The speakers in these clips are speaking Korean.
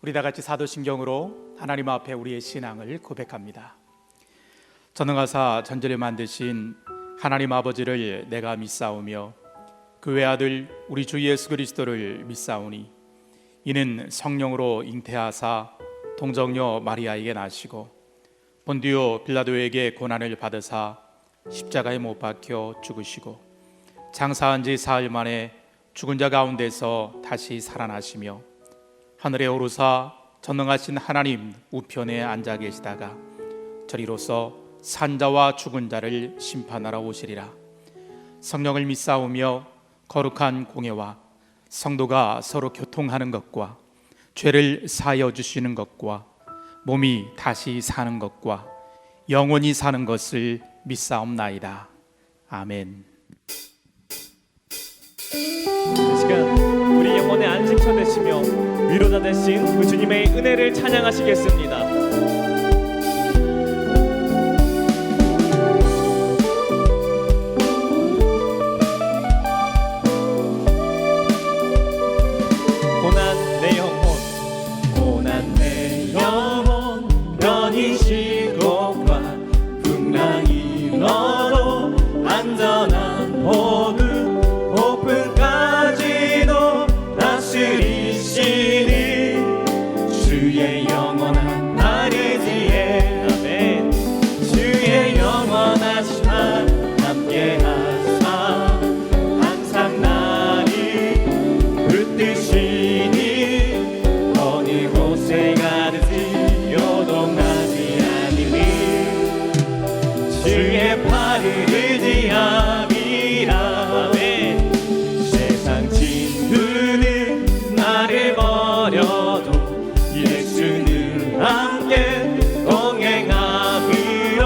우리 다 같이 사도신경으로 하나님 앞에 우리의 신앙을 고백합니다. 전능하사 전지를 만드신 하나님 아버지를 내가 믿사오며 그 외아들 우리 주 예수 그리스도를 믿사오니 이는 성령으로 잉태하사 동정녀 마리아에게 나시고 본디오 빌라도에게 고난을 받으사 십자가에 못 박혀 죽으시고 장사한 지 사흘 만에 죽은 자 가운데서 다시 살아나시며 하늘에 오르사 전능하신 하나님 우편에 앉아 계시다가 저리로서 산자와 죽은 자를 심판하러 오시리라. 성령을 믿사오며 거룩한 공예와 성도가 서로 교통하는 것과 죄를 사하여 주시는 것과 몸이 다시 사는 것과 영원히 사는 것을 믿사옵나이다. 아멘. 이 시간 우리 영혼의 안식처 되시며 위로자 되신 그 주님의 은혜를 찬양하시겠습니다. 고난 내 영혼 편히 쉬고가 풍랑이 일어도 안전한 호흡 오픈까지도 다스리시니 주의 영원한 날이지에 아멘. 주의 영원하신 날 함께하사 항상 나를 붙드시니 어느 곳에 가든지 요동하지 않으니 주의 팔을 의지함이라. 아멘. 세상 친구는 나를 버려도 예수는 함께 동행함으로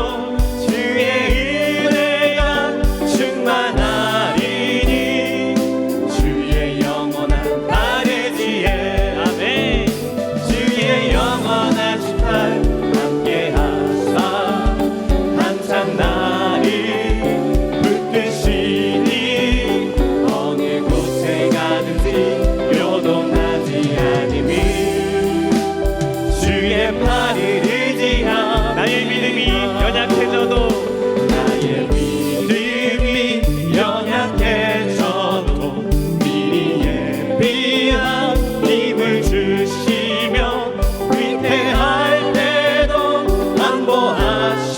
주의 은혜가 충만하리니 주의 영원한 날의지에 아멘. 주의 영원하신 날 함께하사 항상 나를 붙드시니 어느 곳에 가든지 요동하지 않으니 주의 팔을 의지함. 나의 믿음이 연약해져도 나의 믿음이 연약해져도 미리 예비한 힘을 주시며 위태할 때도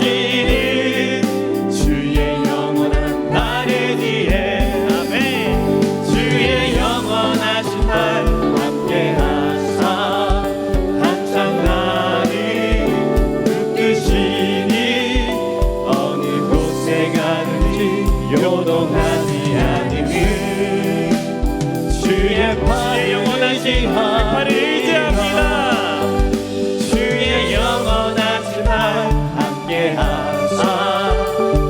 안보하시니 주의 영원한 날의 뒤에 아멘. 주의 영원하신 날 함께하사 항상 나를 붙드시니 어느 곳에 가든지 요동하지 않으니 주의 영원하신 팔을 의지합니다. 주의 영원하신 날 함께하사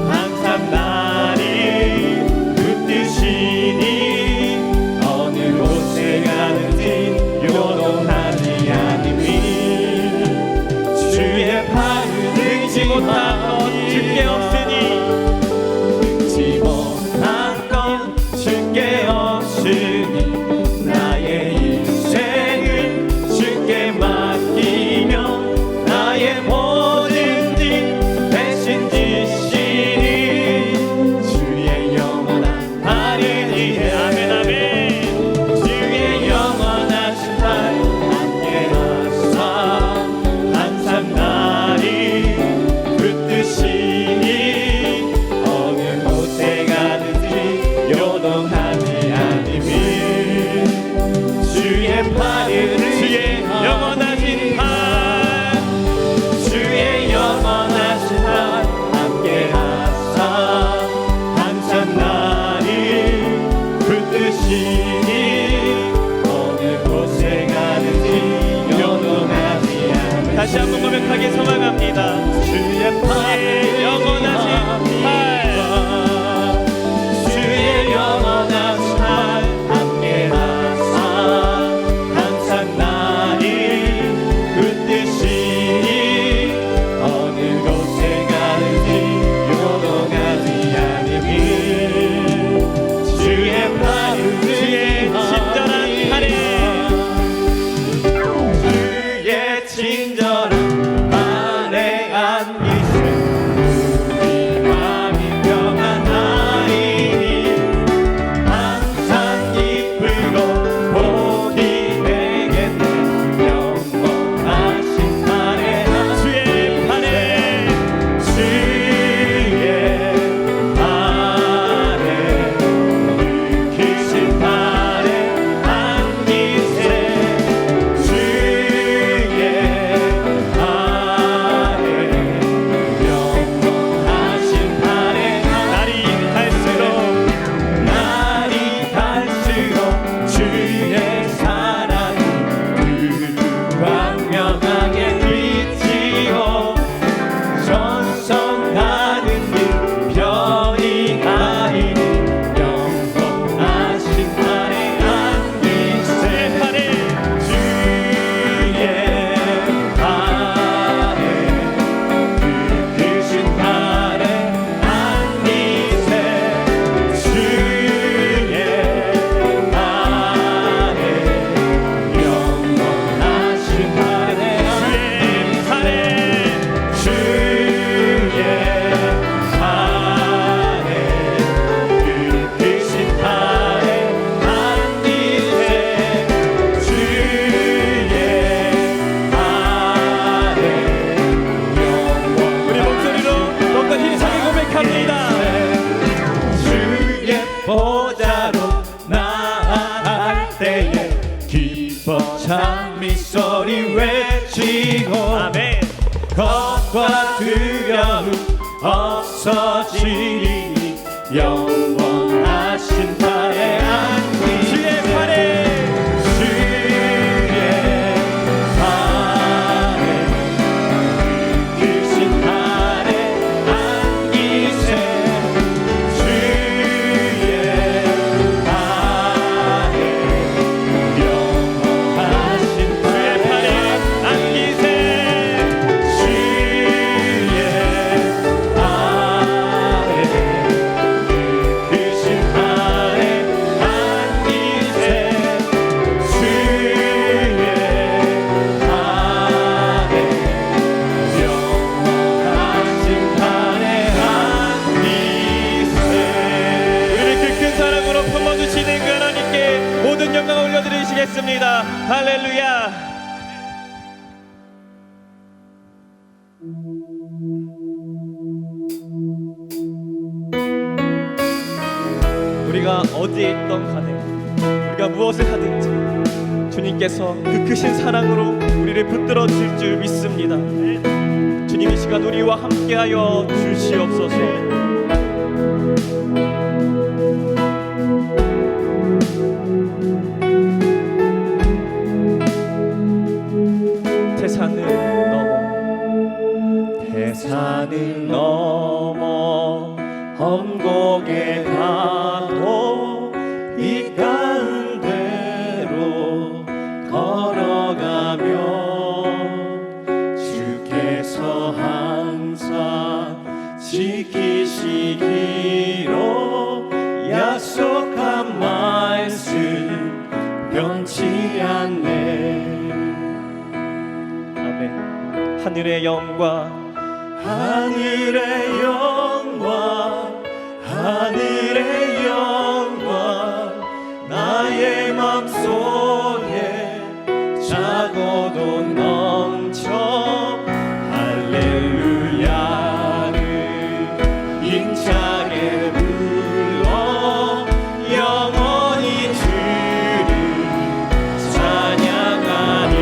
항상 나를 붙드시니 어느 곳에 가든지 요동하지 않으니 주의 팔을 등지 못한 것 주께 없으니 등지 못한 것 주께 없으니 나의 인생 보좌로 나아갈 때에 기뻐 찬미 소리 외치고 아멘. 겁과 두려움 없어지니 영원하신 팔에 안기 주의 팔에 영광을 올려드리시겠습니다. 할렐루야. 우리가 어디에 있던 간에 우리가 무엇을 하든지 주님께서 그 크신 사랑으로 우리를 붙들어 줄 줄 믿습니다. 주님 이 시간 우리와 함께하여 주시옵소서. 산을 넘어 험곡에 가도 이 가운데로 걸어가며 주께서 항상 지키시기로 약속한 말씀 변치 않네. 아멘. 하늘의 영광 하늘의 영광 하늘의 영광 나의 맘속에 차고도 넘쳐 할렐루야를 힘차게 불러 영원히 주를 찬양하니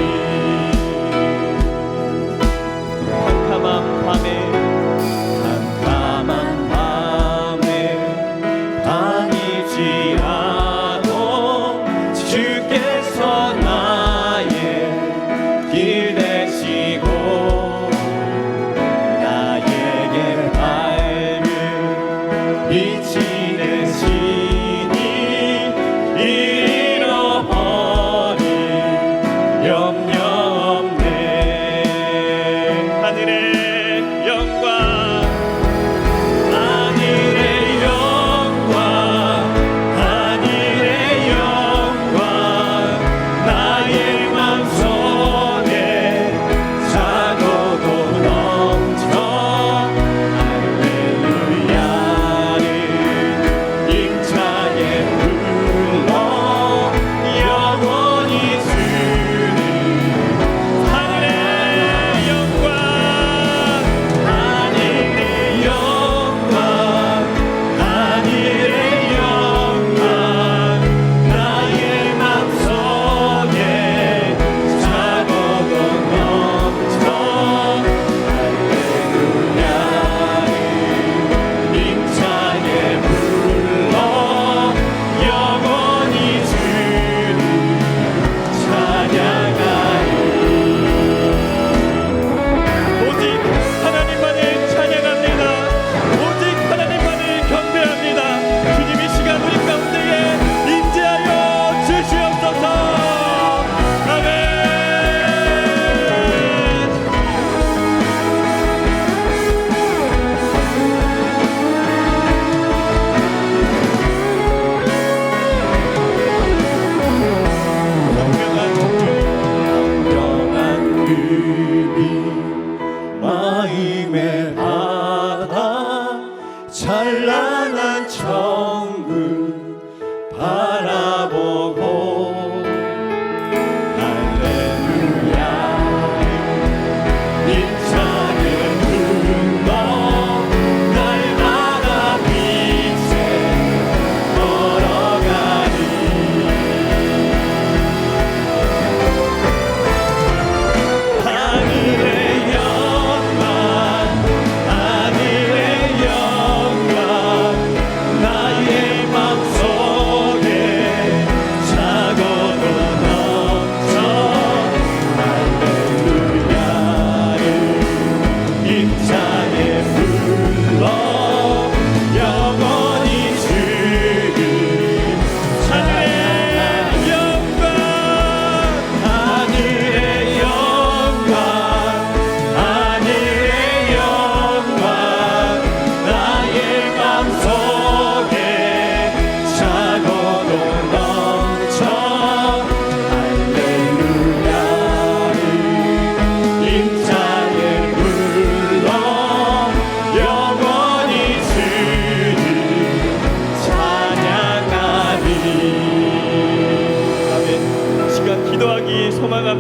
캄캄한 밤에 주께서 나의 길 되시고 나에게 밝은 빛이 되시니 잃어버린 염려 없네. 하늘의 영광 하늘의 영광 하늘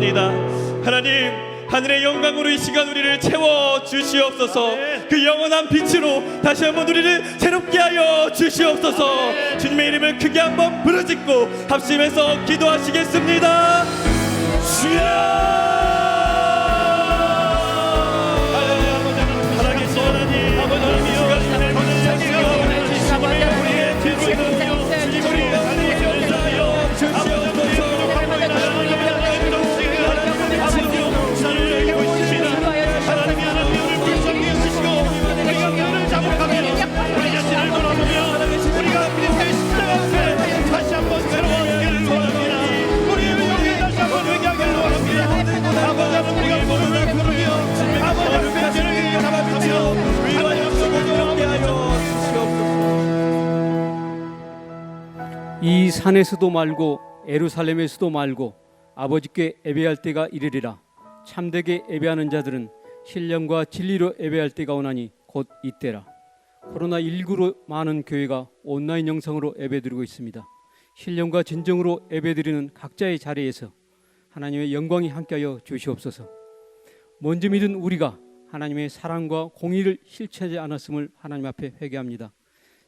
기도합니다. 하나님, 하늘의 영광으로 이 시간 우리를 채워 주시옵소서. 그 영원한 빛으로 다시 한번 우리를 새롭게 하여 주시옵소서. 주님의 이름을 크게 한번 부르짖고 합심해서 기도하시겠습니다. 주여! 이 산에서도 말고 예루살렘에서도 말고 아버지께 예배할 때가 이르리라. 참되게 예배하는 자들은 신령과 진리로 예배할 때가 오나니 곧 이때라. 코로나19로 많은 교회가 온라인 영상으로 예배드리고 있습니다. 신령과 진정으로 예배드리는 각자의 자리에서 하나님의 영광이 함께하여 주시옵소서. 먼저 믿은 우리가 하나님의 사랑과 공의를 실천하지 않았음을 하나님 앞에 회개합니다.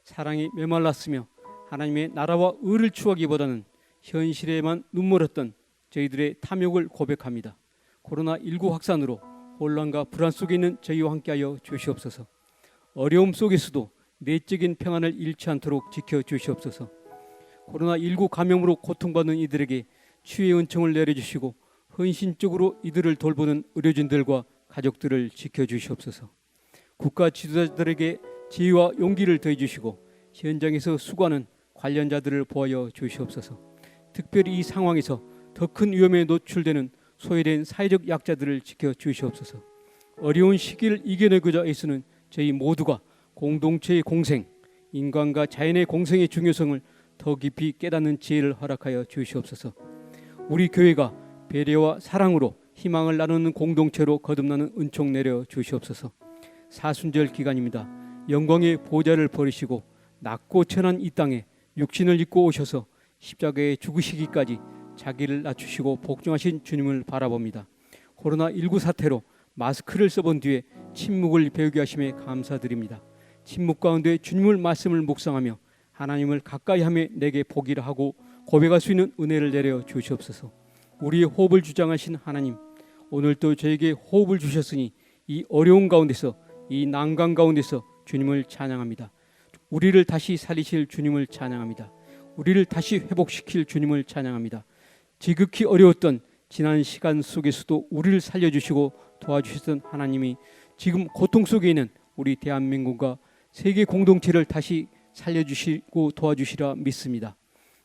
사랑이 메말랐으며 하나님의 나라와 의를 추구하기보다는 현실에만 눈멀었던 저희들의 탐욕을 고백합니다. 코로나19 확산으로 혼란과 불안 속에 있는 저희와 함께하여 주시옵소서. 어려움 속에서도 내적인 평안을 잃지 않도록 지켜주시옵소서. 코로나19 감염으로 고통받는 이들에게 치유의 은총을 내려주시고 헌신적으로 이들을 돌보는 의료진들과 가족들을 지켜주시옵소서. 국가 지도자들에게 지혜와 용기를 더해주시고 현장에서 수고하는 관련자들을 보호하여 주시옵소서. 특별히 이 상황에서 더 큰 위험에 노출되는 소외된 사회적 약자들을 지켜주시옵소서. 어려운 시기를 이겨내고자 애쓰는 저희 모두가 공동체의 공생, 인간과 자연의 공생의 중요성을 더 깊이 깨닫는 지혜를 허락하여 주시옵소서. 우리 교회가 배려와 사랑으로 희망을 나누는 공동체로 거듭나는 은총 내려 주시옵소서. 사순절 기간입니다. 영광의 보좌를 버리시고 낮고 천한 이 땅에 육신을 입고 오셔서 십자가에 죽으시기까지 자기를 낮추시고 복종하신 주님을 바라봅니다. 코로나19 사태로 마스크를 써본 뒤에 침묵을 배우게 하심에 감사드립니다. 침묵 가운데 주님의 말씀을 묵상하며 하나님을 가까이 하며 내게 보기를 하고 고백할 수 있는 은혜를 내려 주시옵소서. 우리의 호흡을 주장하신 하나님, 오늘도 저에게 호흡을 주셨으니 이 어려운 가운데서, 이 난관 가운데서 주님을 찬양합니다. 우리를 다시 살리실 주님을 찬양합니다. 우리를 다시 회복시킬 주님을 찬양합니다. 지극히 어려웠던 지난 시간 속에서도 우리를 살려주시고 도와주셨던 하나님이 지금 고통 속에 있는 우리 대한민국과 세계 공동체를 다시 살려주시고 도와주시라 믿습니다.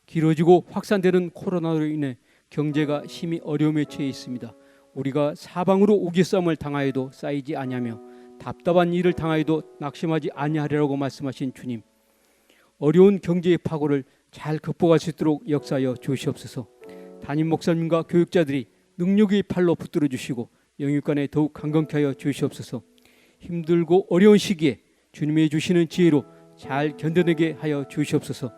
길어지고 확산되는 코로나로 인해 경제가 심히 어려움에 처해 있습니다. 우리가 사방으로 우기싸움을 당하여도 쌓이지 아니하며 답답한 일을 당하여도 낙심하지 아니하리라고 말씀하신 주님, 어려운 경제의 파고를 잘 극복할 수 있도록 역사하여 주시옵소서. 담임 목사님과 교육자들이 능력의 팔로 붙들어 주시고 영육간에 더욱 강건케 하여 주시옵소서. 힘들고 어려운 시기에 주님이 주시는 지혜로 잘 견뎌내게 하여 주시옵소서.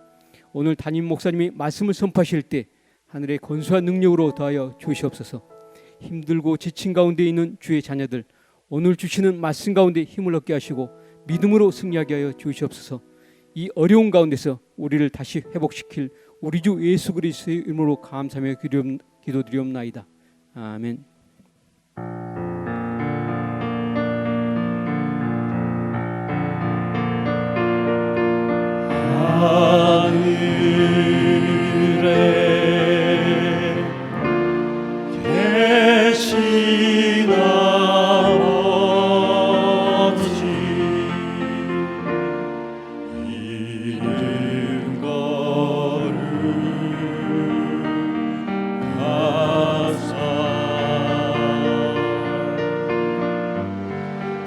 오늘 담임 목사님이 말씀을 선포하실 때 하늘의 건수한 능력으로 더하여 주시옵소서. 힘들고 지친 가운데 있는 주의 자녀들, 오늘 주시는 말씀 가운데 힘을 얻게 하시고 믿음으로 승리하게 하여 주시옵소서. 이 어려운 가운데서 우리를 다시 회복시킬 우리 주 예수 그리스도의 이름으로 감사하며 기도드리옵나이다. 아멘. 하늘에 계신 아버지, 이름 거룩하사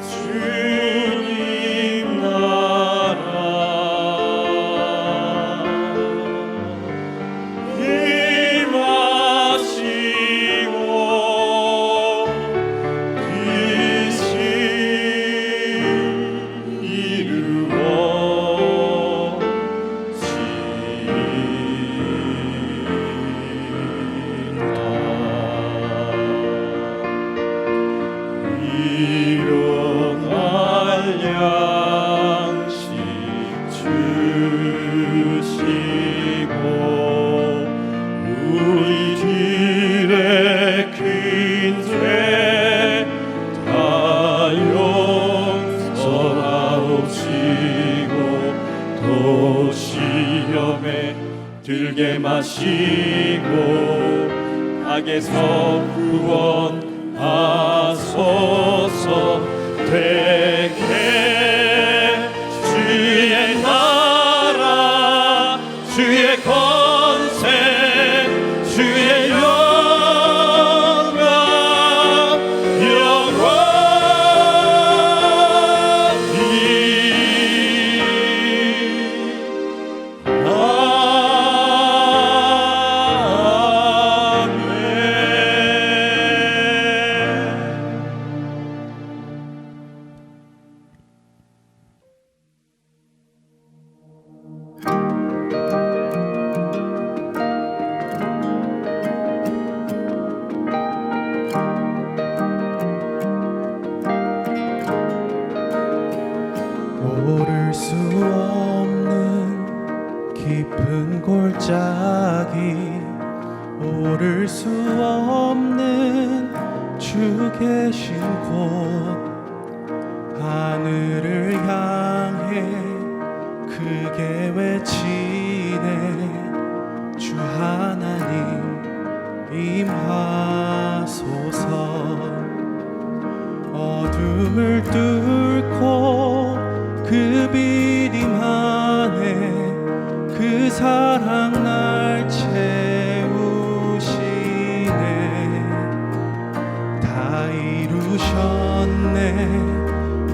주님 나라 시험에 들게 마시고 악에서 구원하소서. 되게 주의 나라 주의 권세 주의 영광 오를 수 없는 깊은 골짜기, 오를 수 없는 주 계신 곳, 하늘을 향해 크게 외치네. 주 하나님 임하소서. 어둠을 뚫고 그 비림 안에 그 사랑 날 채우시네. 다 이루셨네.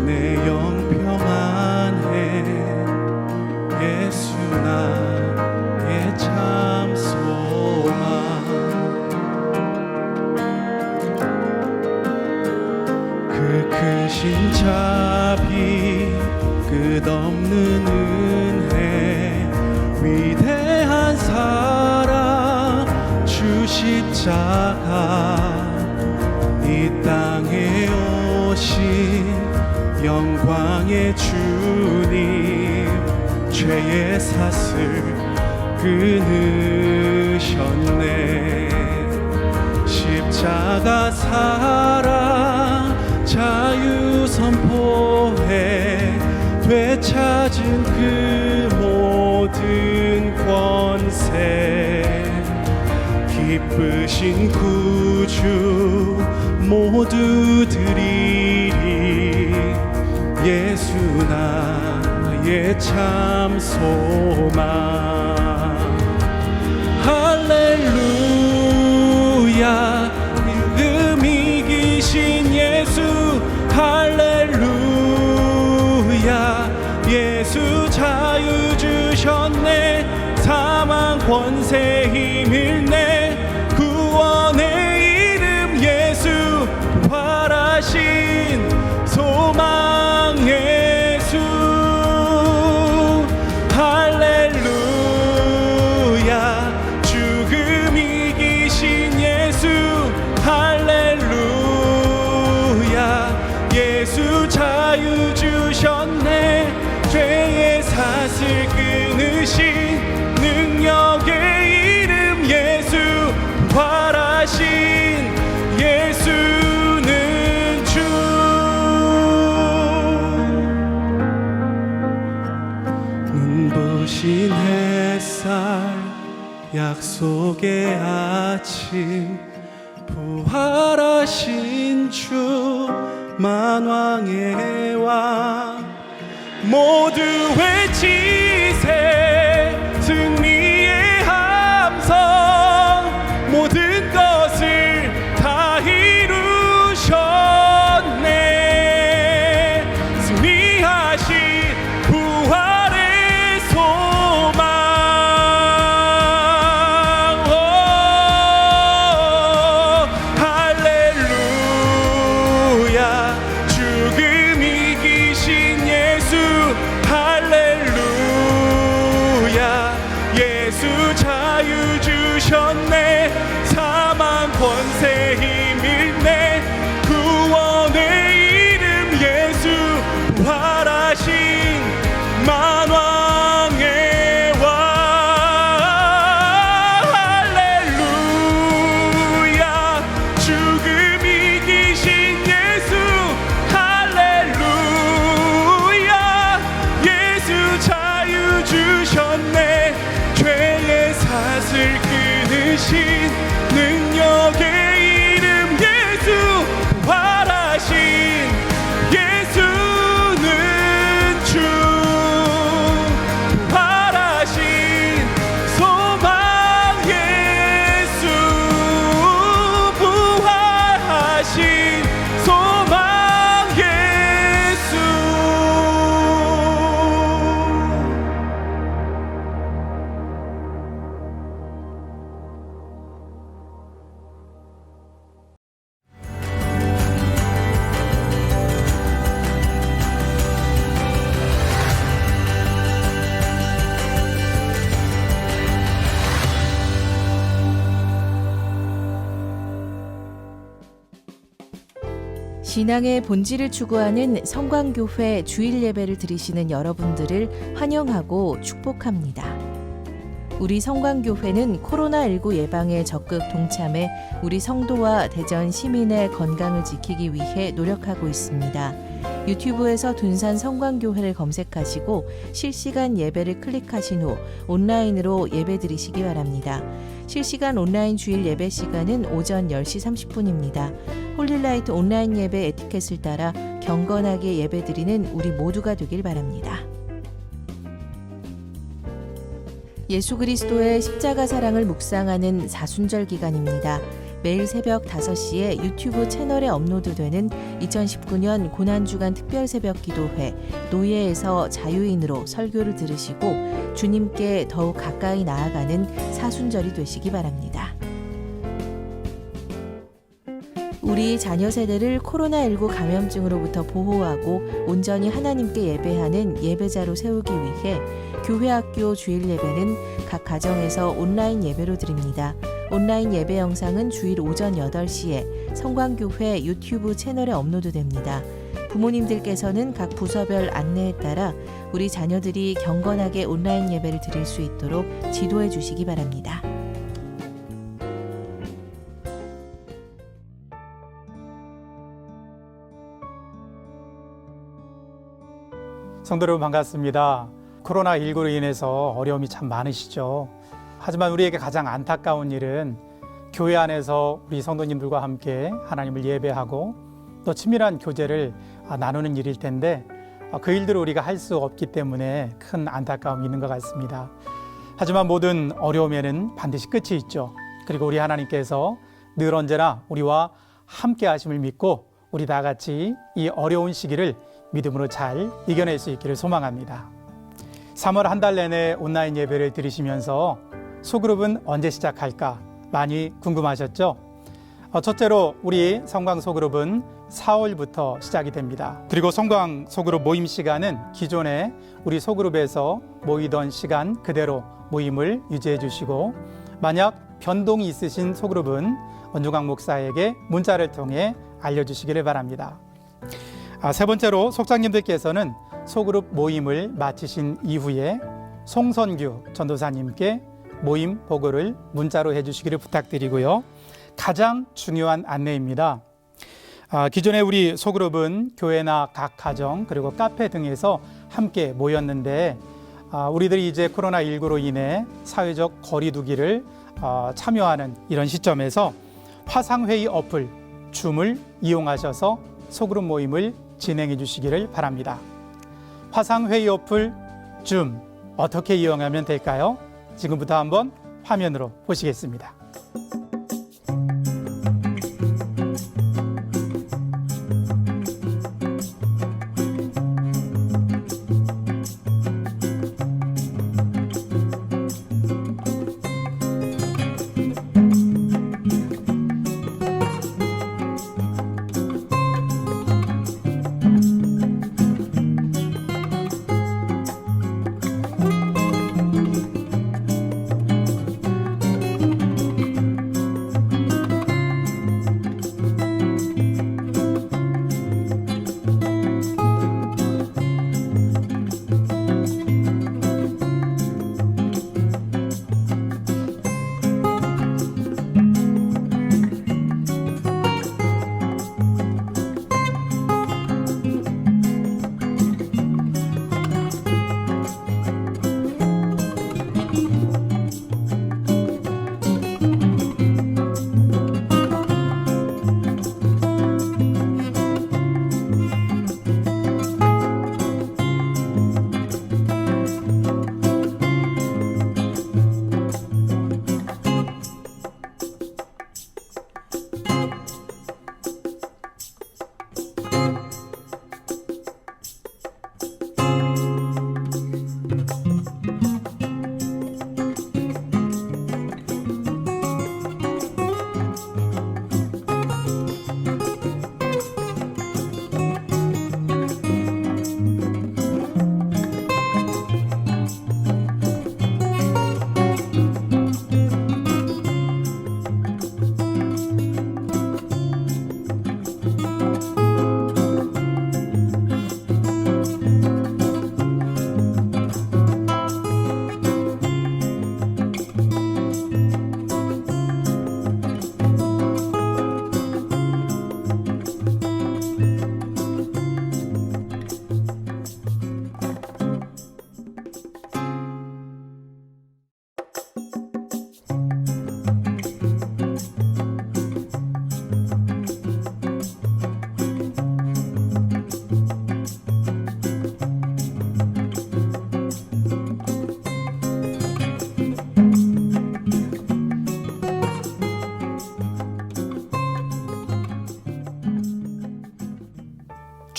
내 영평 안에 예수 나의 참 소망. 그 크신 자비 끝없는 은혜 위대한 사랑 주 십자가 이 땅에 오신 영광의 주님 죄의 사슬 끊으셨네. 십자가 사랑 자유 선포해 되찾은 그 모든 권세. 기쁘신 구주 모두 드리리. 예수 나의 참 소망. 할렐루야 이름 이기신 예수. 할렐루야 예수 자유 주셨네. 사망 권세 힘을 내 구원의 이름 예수. 부활하신 소망 예수. 할렐루야 죽음 이기신 예수. 할렐루야 예수 자유 주셨네. 죄의 사슬 끊으신 능력의 이름 예수. 부활하신 예수는 주. 눈부신 햇살 약속의 아침. 부활하신 주 만왕의 왕. 모두 외치세 승리의 함성. 모든 것을 다 이루셨네. 승리하신 부활의 소망. 할렐루야 죽음 이기신 예수. 할렐루야 예수 자유 주셨네. 사망 권세 힘을 내 구원의 이름 예수. 부활하신 만왕의 왕. 할렐루야 죽음 이기신 예수. 할렐루야 예수 자유 주셨네. 신앙의 본질을 추구하는 성광교회 주일 예배를 드리시는 여러분들을 환영하고 축복합니다. 우리 성광교회는 코로나19 예방에 적극 동참해 우리 성도와 대전 시민의 건강을 지키기 위해 노력하고 있습니다. 유튜브에서 둔산 성광교회를 검색하시고 실시간 예배를 클릭하신 후 온라인으로 예배 드리시기 바랍니다. 실시간 온라인 주일 예배 시간은 오전 10시 30분입니다. 홀리라이트 온라인 예배 에티켓을 따라 경건하게 예배 드리는 우리 모두가 되길 바랍니다. 예수 그리스도의 십자가 사랑을 묵상하는 사순절 기간입니다. 매일 새벽 5시에 유튜브 채널에 업로드되는 2019년 고난주간 특별새벽기도회 노예에서 자유인으로 설교를 들으시고 주님께 더욱 가까이 나아가는 사순절이 되시기 바랍니다. 우리 자녀 세대를 코로나19 감염증으로부터 보호하고 온전히 하나님께 예배하는 예배자로 세우기 위해 교회학교 주일 예배는 각 가정에서 온라인 예배로 드립니다. 온라인 예배 영상은 주일 오전 8시에 성광교회 유튜브 채널에 업로드됩니다. 부모님들께서는 각 부서별 안내에 따라 우리 자녀들이 경건하게 온라인 예배를 드릴 수 있도록 지도해 주시기 바랍니다. 성도 여러분 반갑습니다. 코로나19로 인해서 어려움이 참 많으시죠. 하지만 우리에게 가장 안타까운 일은 교회 안에서 우리 성도님들과 함께 하나님을 예배하고 또 친밀한 교제를 나누는 일일 텐데 그 일들을 우리가 할 수 없기 때문에 큰 안타까움이 있는 것 같습니다. 하지만 모든 어려움에는 반드시 끝이 있죠. 그리고 우리 하나님께서 늘 언제나 우리와 함께 하심을 믿고 우리 다 같이 이 어려운 시기를 믿음으로 잘 이겨낼 수 있기를 소망합니다. 3월 한 달 내내 온라인 예배를 드리시면서 소그룹은 언제 시작할까 많이 궁금하셨죠? 첫째로 우리 성광 소그룹은 4월부터 시작이 됩니다. 그리고 성광 소그룹 모임 시간은 기존에 우리 소그룹에서 모이던 시간 그대로 모임을 유지해 주시고 만약 변동이 있으신 소그룹은 원종광 목사에게 문자를 통해 알려주시기를 바랍니다. 세 번째로 속장님들께서는 소그룹 모임을 마치신 이후에 송선규 전도사님께 모임 보고를 문자로 해주시기를 부탁드리고요. 가장 중요한 안내입니다. 기존에 우리 소그룹은 교회나 각 가정 그리고 카페 등에서 함께 모였는데 우리들이 이제 코로나19로 인해 사회적 거리두기를 참여하는 이런 시점에서 화상회의 어플 줌을 이용하셔서 소그룹 모임을 진행해 주시기를 바랍니다. 화상회의 어플 줌 어떻게 이용하면 될까요? 지금부터 한번 화면으로 보시겠습니다.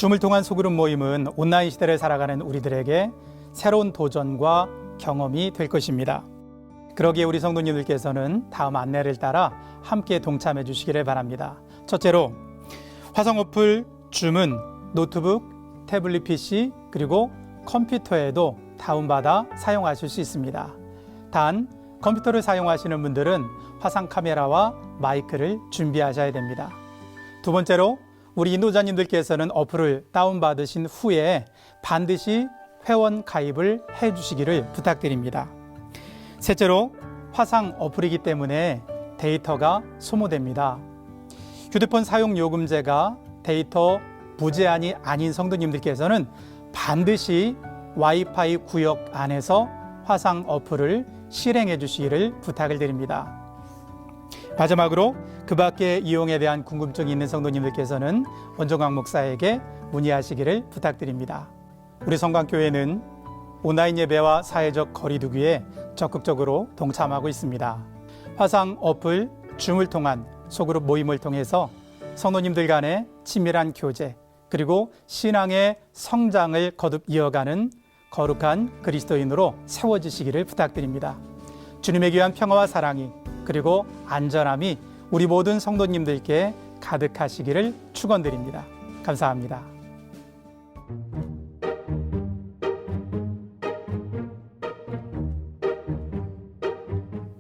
줌을 통한 소그룹 모임은 온라인 시대를 살아가는 우리들에게 새로운 도전과 경험이 될 것입니다. 그러기에 우리 성도님들께서는 다음 안내를 따라 함께 동참해 주시기를 바랍니다. 첫째로, 화상 어플 줌은 노트북, 태블릿 PC 그리고 컴퓨터에도 다운받아 사용하실 수 있습니다. 단, 컴퓨터를 사용하시는 분들은 화상 카메라와 마이크를 준비하셔야 됩니다. 두 번째로, 우리 인도자님들께서는 어플을 다운받으신 후에 반드시 회원 가입을 해주시기를 부탁드립니다. 셋째로, 화상 어플이기 때문에 데이터가 소모됩니다. 휴대폰 사용 요금제가 데이터 무제한이 아닌 성도님들께서는 반드시 와이파이 구역 안에서 화상 어플을 실행해 주시기를 부탁을 드립니다. 마지막으로, 그 밖의 이용에 대한 궁금증이 있는 성도님들께서는 원종광 목사에게 문의하시기를 부탁드립니다. 우리 성광교회는 온라인 예배와 사회적 거리두기에 적극적으로 동참하고 있습니다. 화상 어플 줌을 통한 소그룹 모임을 통해서 성도님들 간의 친밀한 교제 그리고 신앙의 성장을 거듭 이어가는 거룩한 그리스도인으로 세워지시기를 부탁드립니다. 주님의 귀한 평화와 사랑이 그리고 안전함이 우리 모든 성도님들께 가득하시기를 축원드립니다. 감사합니다.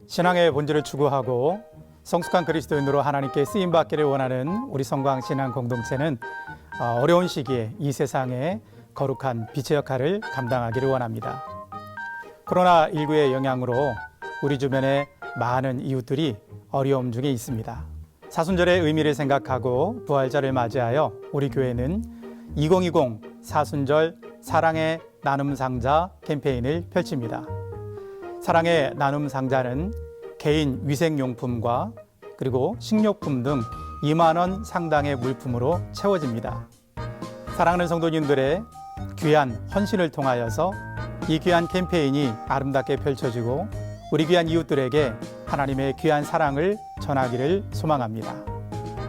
신앙의 본질을 추구하고 성숙한 그리스도인으로 하나님께 쓰임받기를 원하는 우리 성광 신앙 공동체는 어려운 시기에 이 세상에 거룩한 빛의 역할을 감당하기를 원합니다. 코로나19의 영향으로 우리 주변에 많은 이웃들이 어려움 중에 있습니다. 사순절의 의미를 생각하고 부활절을 맞이하여 우리 교회는 2020 사순절 사랑의 나눔 상자 캠페인을 펼칩니다. 사랑의 나눔 상자는 개인 위생용품과 그리고 식료품 등 2만 원 상당의 물품으로 채워집니다. 사랑하는 성도님들의 귀한 헌신을 통하여서 이 귀한 캠페인이 아름답게 펼쳐지고 우리 귀한 이웃들에게 하나님의 귀한 사랑을 전하기를 소망합니다.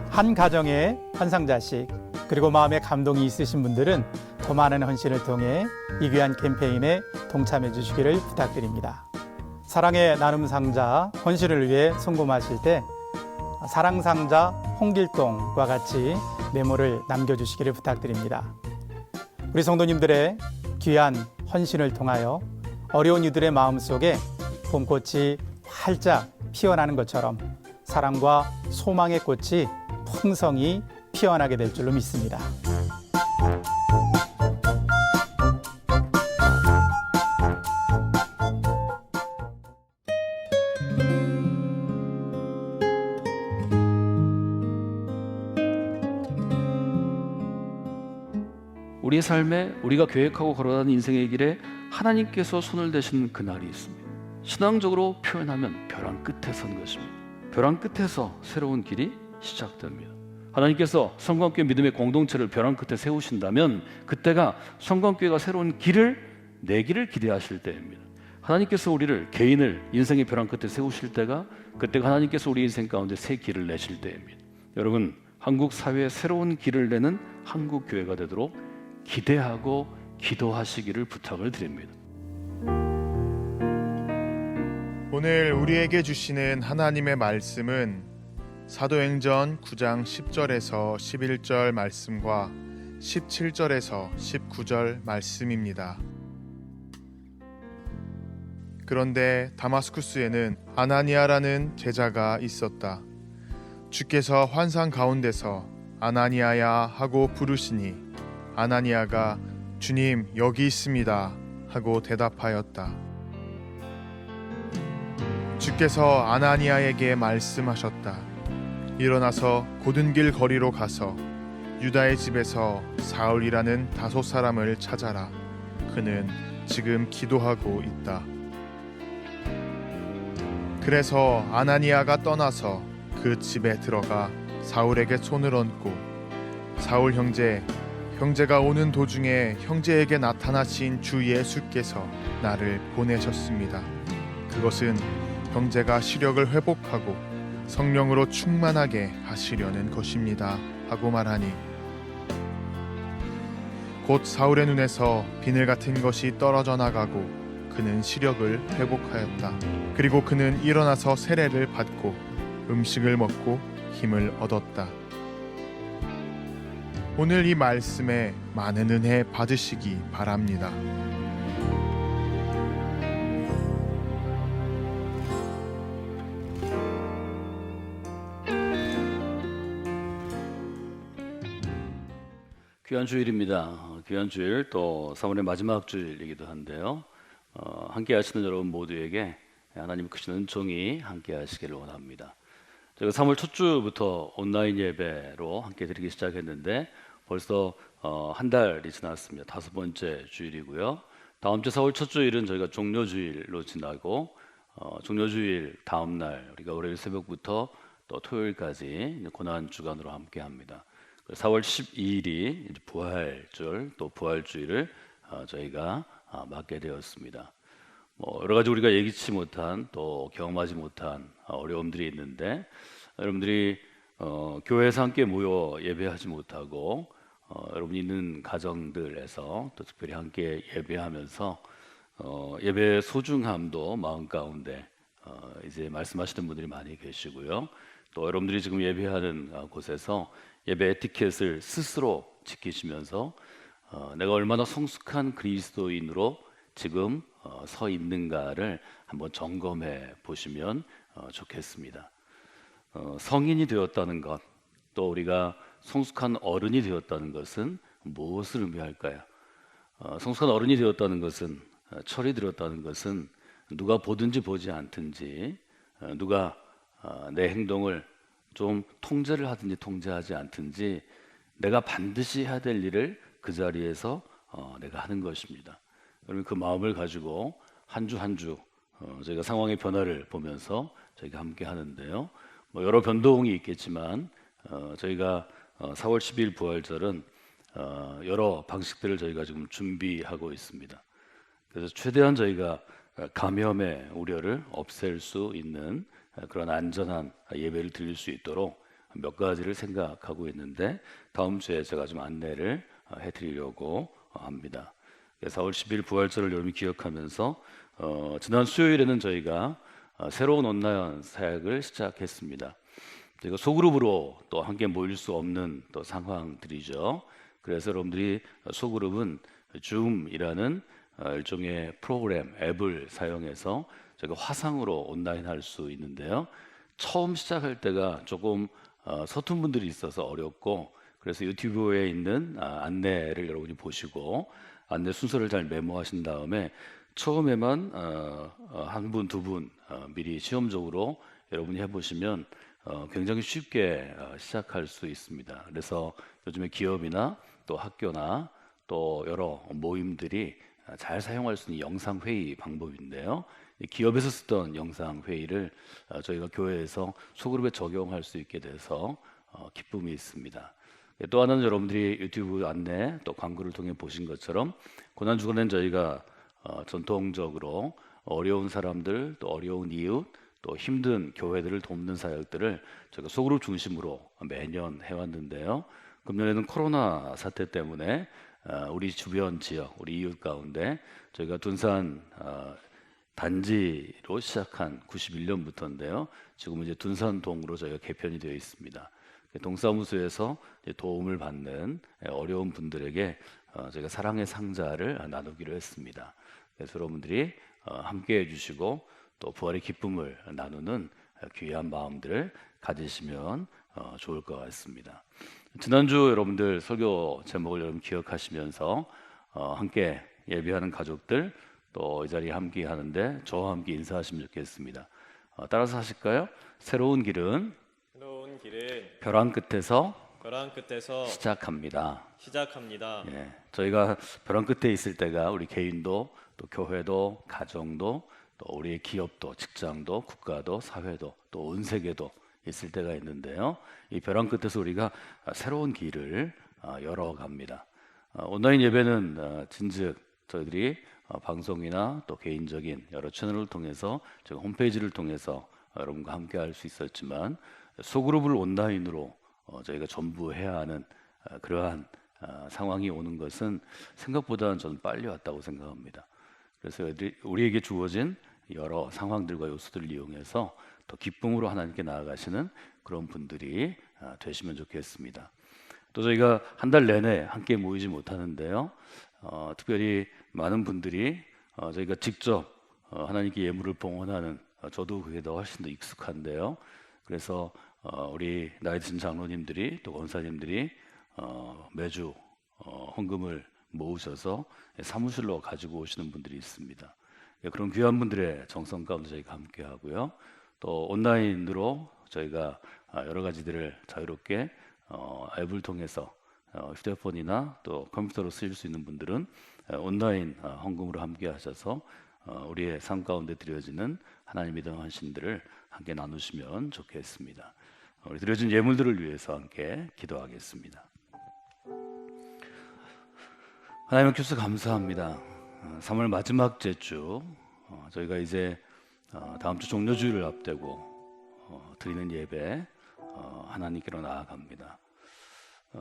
한 가정에 한 상자씩 그리고 마음에 감동이 있으신 분들은 더 많은 헌신을 통해 이 귀한 캠페인에 동참해 주시기를 부탁드립니다. 사랑의 나눔 상자 헌신을 위해 송금하실 때 사랑상자 홍길동과 같이 메모를 남겨주시기를 부탁드립니다. 우리 성도님들의 귀한 헌신을 통하여 어려운 이들의 마음속에 봄꽃이 활짝 피어나는 것처럼 사랑과 소망의 꽃이 풍성히 피어나게 될 줄로 믿습니다. 우리의 삶에 우리가 계획하고 걸어가는 인생의 길에 하나님께서 손을 대시는 그날이 있습니다. 신앙적으로 표현하면 벼랑 끝에 선 것입니다. 벼랑 끝에서 새로운 길이 시작됩니다. 하나님께서 성광교회 믿음의 공동체를 벼랑 끝에 세우신다면 그때가 성광교회가 새로운 길을 내기를 기대하실 때입니다. 하나님께서 우리를 개인을 인생의 벼랑 끝에 세우실 때가 그때가 하나님께서 우리 인생 가운데 새 길을 내실 때입니다. 여러분, 한국 사회에 새로운 길을 내는 한국 교회가 되도록 기대하고 기도하시기를 부탁을 드립니다. 오늘 우리에게 주시는 하나님의 말씀은 사도행전 9장 10절에서 11절 말씀과 17절에서 19절 말씀입니다. 그런데 다마스쿠스에는 아나니아라는 제자가 있었다. 주께서 환상 가운데서 아나니아야 하고 부르시니 아나니아가 주님 여기 있습니다 하고 대답하였다. 주께서 아나니아에게 말씀하셨다. 일어나서 고든길 거리로 가서 유다의 집에서 사울이라는 다섯 사람을 찾아라. 그는 지금 기도하고 있다. 그래서 아나니아가 떠나서 그 집에 들어가 사울에게 손을 얹고 사울 형제가 오는 도중에 형제에게 나타나신 주 예수께서 나를 보내셨습니다. 그것은 형제가 시력을 회복하고 성령으로 충만하게 하시려는 것입니다 하고 말하니 곧 사울의 눈에서 비늘 같은 것이 떨어져 나가고 그는 시력을 회복하였다. 그리고 그는 일어나서 세례를 받고 음식을 먹고 힘을 얻었다. 오늘 이 말씀에 많은 은혜 받으시기 바랍니다. 귀한 주일입니다. 귀한 주일, 또 3월의 마지막 주일이기도 한데요. 함께 하시는 여러분 모두에게 하나님 크신 은총이 함께 하시기를 원합니다. 저희가 3월 첫 주부터 온라인 예배로 함께 드리기 시작했는데 벌써 한 달이 지났습니다. 5번째 주일이고요. 다음 주 4월 첫 주일은 저희가 종료주일로 지나고 종료주일 다음 날 우리가 월요일 새벽부터 또 토요일까지 고난 주간으로 함께 합니다. 4월 12일이 부활절, 또 부활주일을 저희가 맞게 되었습니다. 여러 가지 우리가 예기치 못한, 또 경험하지 못한 어려움들이 있는데, 여러분들이 교회에서 함께 모여 예배하지 못하고 여러분이 있는 가정들에서 또 특별히 함께 예배하면서 예배의 소중함도 마음 가운데 이제 말씀하시는 분들이 많이 계시고요. 또 여러분들이 지금 예배하는 곳에서 예배 에티켓을 스스로 지키시면서 내가 얼마나 성숙한 그리스도인으로 지금 서 있는가를 한번 점검해 보시면 좋겠습니다. 성인이 되었다는 것, 또 우리가 성숙한 어른이 되었다는 것은 무엇을 의미할까요? 성숙한 어른이 되었다는 것은, 철이 들었다는 것은 누가 보든지 보지 않든지, 누가 내 행동을 좀 통제를 하든지 통제하지 않든지 내가 반드시 해야 될 일을 그 자리에서 내가 하는 것입니다. 그러면 그 마음을 가지고 한 주 한 주 저희가 상황의 변화를 보면서 저희가 함께 하는데요. 여러 변동이 있겠지만 저희가 4월 10일 부활절은 여러 방식들을 저희가 지금 준비하고 있습니다. 그래서 최대한 저희가 감염의 우려를 없앨 수 있는 그런 안전한 예배를 드릴 수 있도록 몇 가지를 생각하고 있는데 다음 주에 제가 좀 안내를 해드리려고 합니다. 4월 10일 부활절을 여러분이 기억하면서 지난 수요일에는 저희가 새로운 온라인 사역을 시작했습니다. 저희가 소그룹으로 또 함께 모일 수 없는 또 상황들이죠. 그래서 여러분들이 소그룹은 줌이라는 일종의 프로그램 앱을 사용해서 저희가 화상으로 온라인 할 수 있는데요. 처음 시작할 때가 조금 서툰 분들이 있어서 어렵고, 그래서 유튜브에 있는 안내를 여러분이 보시고 안내 순서를 잘 메모하신 다음에 처음에만 한 분, 두 분 미리 시험적으로 여러분이 해보시면 굉장히 쉽게 시작할 수 있습니다. 그래서 요즘에 기업이나 또 학교나 또 여러 모임들이 잘 사용할 수 있는 영상 회의 방법인데요. 기업에서 쓰던 영상 회의를 저희가 교회에서 소그룹에 적용할 수 있게 돼서 기쁨이 있습니다. 또 하나는 여러분들이 유튜브 안내 또 광고를 통해 보신 것처럼 고난 주간엔 저희가 전통적으로 어려운 사람들, 또 어려운 이웃, 또 힘든 교회들을 돕는 사역들을 저희가 소그룹 중심으로 매년 해왔는데요. 금년에는 코로나 사태 때문에 우리 주변 지역, 우리 이웃 가운데 저희가 둔산 단지로 시작한 91년부터인데요. 지금은 이제 둔산동으로 저희가 개편이 되어 있습니다. 동사무소에서 도움을 받는 어려운 분들에게 저희가 사랑의 상자를 나누기로 했습니다. 그래서 여러분들이 함께 해주시고 또 부활의 기쁨을 나누는 귀한 마음들을 가지시면 좋을 것 같습니다. 지난주 여러분들 설교 제목을 여러분 기억하시면서 함께 예배하는 가족들 또 이 자리에 함께 하는데 저와 함께 인사하시면 좋겠습니다. 따라서 하실까요? 새로운 길은 벼랑 끝에서 시작합니다. 예, 저희가 벼랑 끝에 있을 때가 우리 개인도 또 교회도 가정도 또 우리의 기업도 직장도 국가도 사회도 또 온 세계도 있을 때가 있는데요. 이 벼랑 끝에서 우리가 새로운 길을 열어갑니다. 온라인 예배는 진즉 저희들이 방송이나 또 개인적인 여러 채널을 통해서 저희 홈페이지를 통해서 여러분과 함께 할 수 있었지만 소그룹을 온라인으로 저희가 전부 해야 하는 그러한 상황이 오는 것은 생각보다는 저는 빨리 왔다고 생각합니다. 그래서 우리에게 주어진 여러 상황들과 요소들을 이용해서 더 기쁨으로 하나님께 나아가시는 그런 분들이 되시면 좋겠습니다. 또 저희가 한 달 내내 함께 모이지 못하는데요. 특별히 많은 분들이 저희가 직접 하나님께 예물을 봉헌하는 저도 그게 더 훨씬 더 익숙한데요. 그래서 우리 나이 드신 장로님들이 또 권사님들이 매주 헌금을 모으셔서 사무실로 가지고 오시는 분들이 있습니다. 그런 귀한 분들의 정성 가운데 저희가 함께 하고요. 또 온라인으로 저희가 여러 가지들을 자유롭게 앱을 통해서 휴대폰이나 또 컴퓨터로 쓰일 수 있는 분들은 온라인 헌금으로 함께 하셔서 우리의 삶 가운데 드려지는 하나님의 헌신들을 함께 나누시면 좋겠습니다. 우리 드려진 예물들을 위해서 함께 기도하겠습니다. 하나님 주셔서 감사합니다. 3월 마지막 제주 저희가 이제 다음 주 종료주일을 앞두고 드리는 예배 하나님께로 나아갑니다.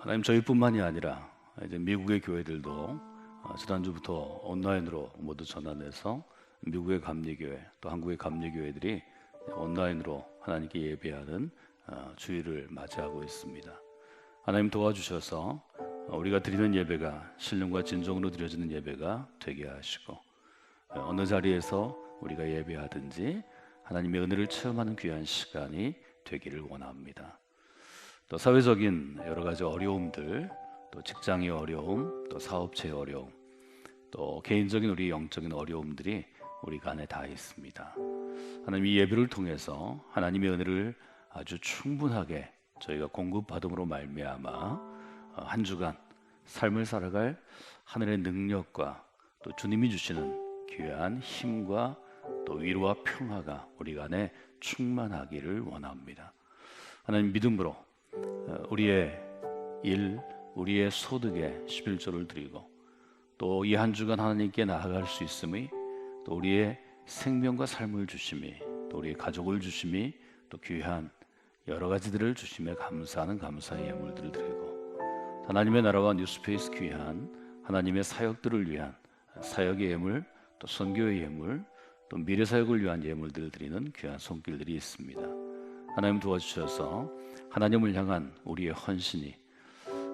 하나님 저희뿐만이 아니라 이제 미국의 교회들도 지난주부터 온라인으로 모두 전환해서 미국의 감리교회 또 한국의 감리교회들이 온라인으로 하나님께 예배하는 주일을 맞이하고 있습니다. 하나님 도와주셔서 우리가 드리는 예배가 신령과 진정으로 드려지는 예배가 되게 하시고 어느 자리에서 우리가 예배하든지 하나님의 은혜를 체험하는 귀한 시간이 되기를 원합니다. 또 사회적인 여러 가지 어려움들, 또 직장의 어려움, 또 사업체의 어려움, 또 개인적인 우리 영적인 어려움들이 우리가 안에 다 있습니다. 하나님 이 예배를 통해서 하나님의 은혜를 아주 충분하게 저희가 공급받음으로 말미암아 한 주간 삶을 살아갈 하늘의 능력과 또 주님이 주시는 귀한 힘과 또 위로와 평화가 우리 안에 충만하기를 원합니다. 하나님 믿음으로 우리의 일, 우리의 소득에 11조를 드리고 또 이 한 주간 하나님께 나아갈 수 있음이 또 우리의 생명과 삶을 주심이 또 우리의 가족을 주심이 또 귀한 여러 가지들을 주심에 감사하는 감사의 예물들을 드리고 하나님의 나라와 뉴스페이스 귀한 하나님의 사역들을 위한 사역의 예물 또 선교의 예물 또 미래 사역을 위한 예물들을 드리는 귀한 손길들이 있습니다. 하나님 도와주셔서 하나님을 향한 우리의 헌신이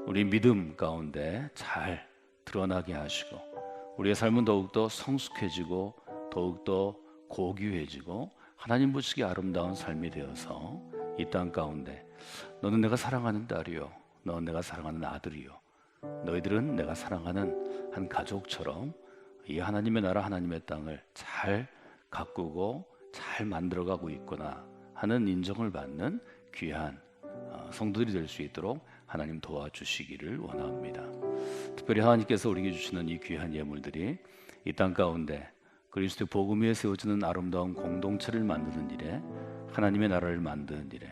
우리 믿음 가운데 잘 드러나게 하시고 우리의 삶은 더욱더 성숙해지고 더욱더 고귀해지고 하나님 보시기에 아름다운 삶이 되어서 이 땅 가운데 너는 내가 사랑하는 딸이요 너는 내가 사랑하는 아들이요 너희들은 내가 사랑하는 한 가족처럼 이 하나님의 나라 하나님의 땅을 잘 가꾸고 잘 만들어가고 있구나 하는 인정을 받는 귀한 성도들이 될 수 있도록 하나님 도와주시기를 원합니다. 특별히 하나님께서 우리에게 주시는 이 귀한 예물들이 이 땅 가운데 그리스도의 복음 위에 세워지는 아름다운 공동체를 만드는 일에 하나님의 나라를 만드는 일에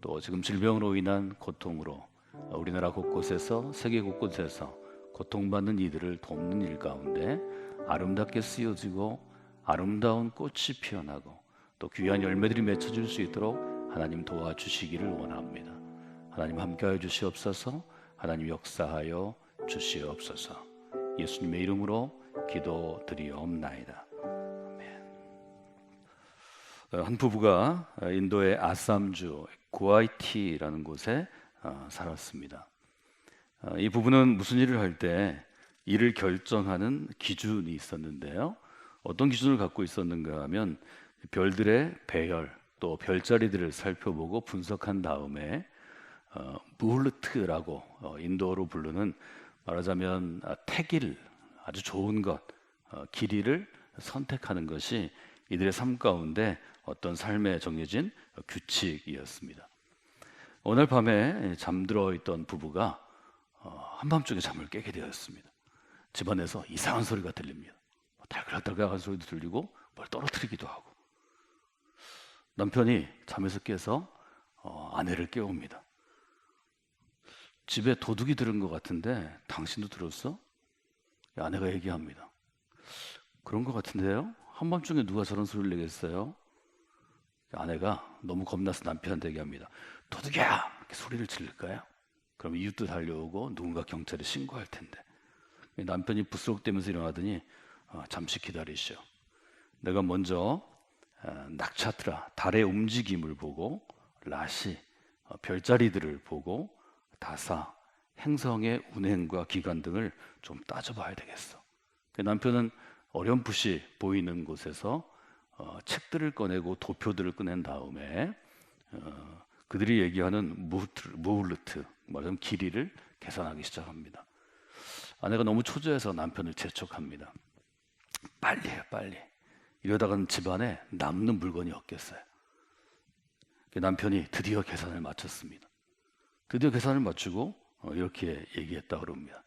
또 지금 질병으로 인한 고통으로 우리나라 곳곳에서 세계 곳곳에서 고통받는 이들을 돕는 일 가운데 아름답게 쓰여지고 아름다운 꽃이 피어나고 또 귀한 열매들이 맺혀질 수 있도록 하나님 도와주시기를 원합니다. 하나님 함께하여 주시옵소서. 하나님 역사하여 주시옵소서. 예수님의 이름으로 기도드리옵나이다. 아멘. 한 부부가 인도의 아삼주 구아이티라는 곳에 살았습니다. 이 부부는 무슨 일을 할 때 일을 결정하는 기준이 있었는데요. 어떤 기준을 갖고 있었는가 하면 별들의 배열 또 별자리들을 살펴보고 분석한 다음에 무흐르트라고 인도어로 부르는 말하자면 택일 아주 좋은 것 길이를 선택하는 것이 이들의 삶 가운데 어떤 삶에 정해진 규칙이었습니다. 오늘 밤에 잠들어 있던 부부가 한밤중에 잠을 깨게 되었습니다. 집안에서 이상한 소리가 들립니다. 달글달글한 소리도 들리고 뭘 떨어뜨리기도 하고 남편이 잠에서 깨서 아내를 깨웁니다. 집에 도둑이 들은 것 같은데 당신도 들었어? 아내가 얘기합니다. 그런 것 같은데요? 한밤중에 누가 저런 소리를 내겠어요? 아내가 너무 겁나서 남편한테 얘기합니다. 도둑이야! 이렇게 소리를 지를까요? 그럼 이웃도 달려오고 누군가 경찰에 신고할 텐데 남편이 부스럭대면서 일어나더니 잠시 기다리시오. 내가 먼저 낙차트라 달의 움직임을 보고 라시 별자리들을 보고 다사 행성의 운행과 기간 등을 좀 따져봐야 되겠어. 남편은 어렴풋이 보이는 곳에서 책들을 꺼내고 도표들을 꺼낸 다음에 그들이 얘기하는 무울르트 말하자면 길이를 계산하기 시작합니다. 아내가 너무 초조해서 남편을 재촉합니다. 빨리 해, 빨리. 이러다가는 집안에 남는 물건이 없겠어요. 남편이 드디어 계산을 마쳤습니다. 드디어 계산을 마치고 이렇게 얘기했다 그럽니다.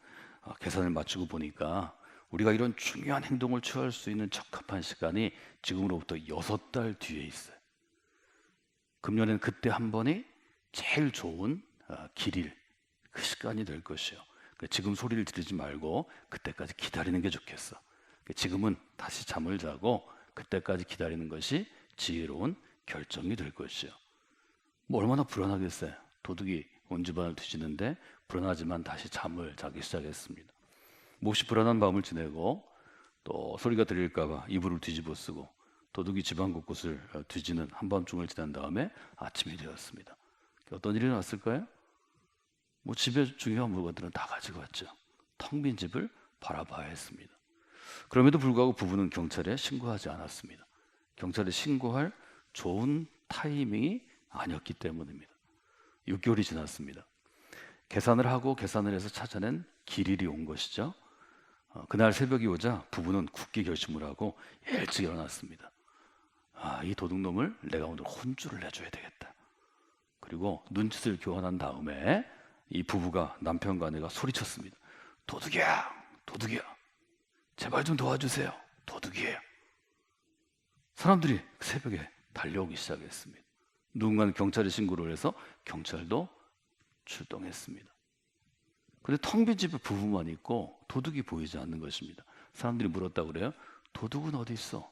계산을 마치고 보니까 우리가 이런 중요한 행동을 취할 수 있는 적합한 시간이 지금으로부터 6달 뒤에 있어요. 금년엔 그때 한 번이 제일 좋은 길일 그 시간이 될 것이요. 지금 소리를 지르지 말고 그때까지 기다리는 게 좋겠어. 지금은 다시 잠을 자고 그때까지 기다리는 것이 지혜로운 결정이 될 것이요. 뭐 얼마나 불안하겠어요. 도둑이 온 집안을 뒤지는데 불안하지만 다시 잠을 자기 시작했습니다. 몹시 불안한 밤을 지내고 또 소리가 들릴까봐 이불을 뒤집어 쓰고 도둑이 집안 곳곳을 뒤지는 한밤중을 지난 다음에 아침이 되었습니다. 어떤 일이 났을까요? 뭐 집에 중요한 물건들은 다 가지고 왔죠. 텅 빈 집을 바라봐야 했습니다. 그럼에도 불구하고 부부는 경찰에 신고하지 않았습니다. 경찰에 신고할 좋은 타이밍이 아니었기 때문입니다. 6개월이 지났습니다. 계산을 하고 계산을 해서 찾아낸 길일이 온 것이죠. 그날 새벽이 오자 부부는 굳게 결심을 하고 일찍 일어났습니다. 이 도둑놈을 내가 오늘 혼쭐을 내줘야 되겠다. 그리고 눈짓을 교환한 다음에 이 부부가 남편과 아내가 소리쳤습니다. 도둑이야, 도둑이야. 제발 좀 도와주세요. 도둑이에요. 사람들이 새벽에 달려오기 시작했습니다. 누군가는 경찰에 신고를 해서 경찰도 출동했습니다. 그런데 텅 빈 집에 부부만 있고 도둑이 보이지 않는 것입니다. 사람들이 물었다고 그래요. 도둑은 어디 있어?